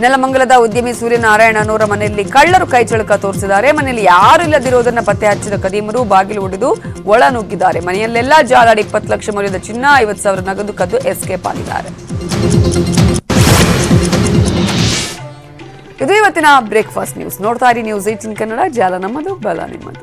ನೆಲಮಂಗಲದ ಉದ್ಯಮಿ ಸೂರ್ಯನಾರಾಯಣನವರ ಮನೆಯಲ್ಲಿ ಕಳ್ಳರು ಕೈಚಳಕ ತೋರಿಸಿದ್ದಾರೆ. ಮನೆಯಲ್ಲಿ ಯಾರು ಇಲ್ಲದಿರುವುದನ್ನು ಪತ್ತೆ ಹಚ್ಚಿದ ಕದೀಮರು ಬಾಗಿಲು ಒಡೆದು ಒಳ ನುಗ್ಗಿದ್ದಾರೆ. ಮನೆಯಲ್ಲೆಲ್ಲ ಜಾಲಾಡಿ 20 ಲಕ್ಷ ಮೌಲ್ಯದ ಚಿನ್ನ, 50,000 ನಗದು ಕದ್ದು ಎಸ್ಕೇಪ್ ಆಗಿದ್ದಾರೆ. ಇದು ಇವತ್ತಿನ ಬ್ರೇಕ್ಫಾಸ್ಟ್ ನ್ಯೂಸ್. ನೋಡ್ತಾ ಇರಿ ನ್ಯೂಸ್ 18 ಕನ್ನಡ. ಜಾಲ ನಮ್ಮದು, ಬಲ ನಿಮ್ಮದು.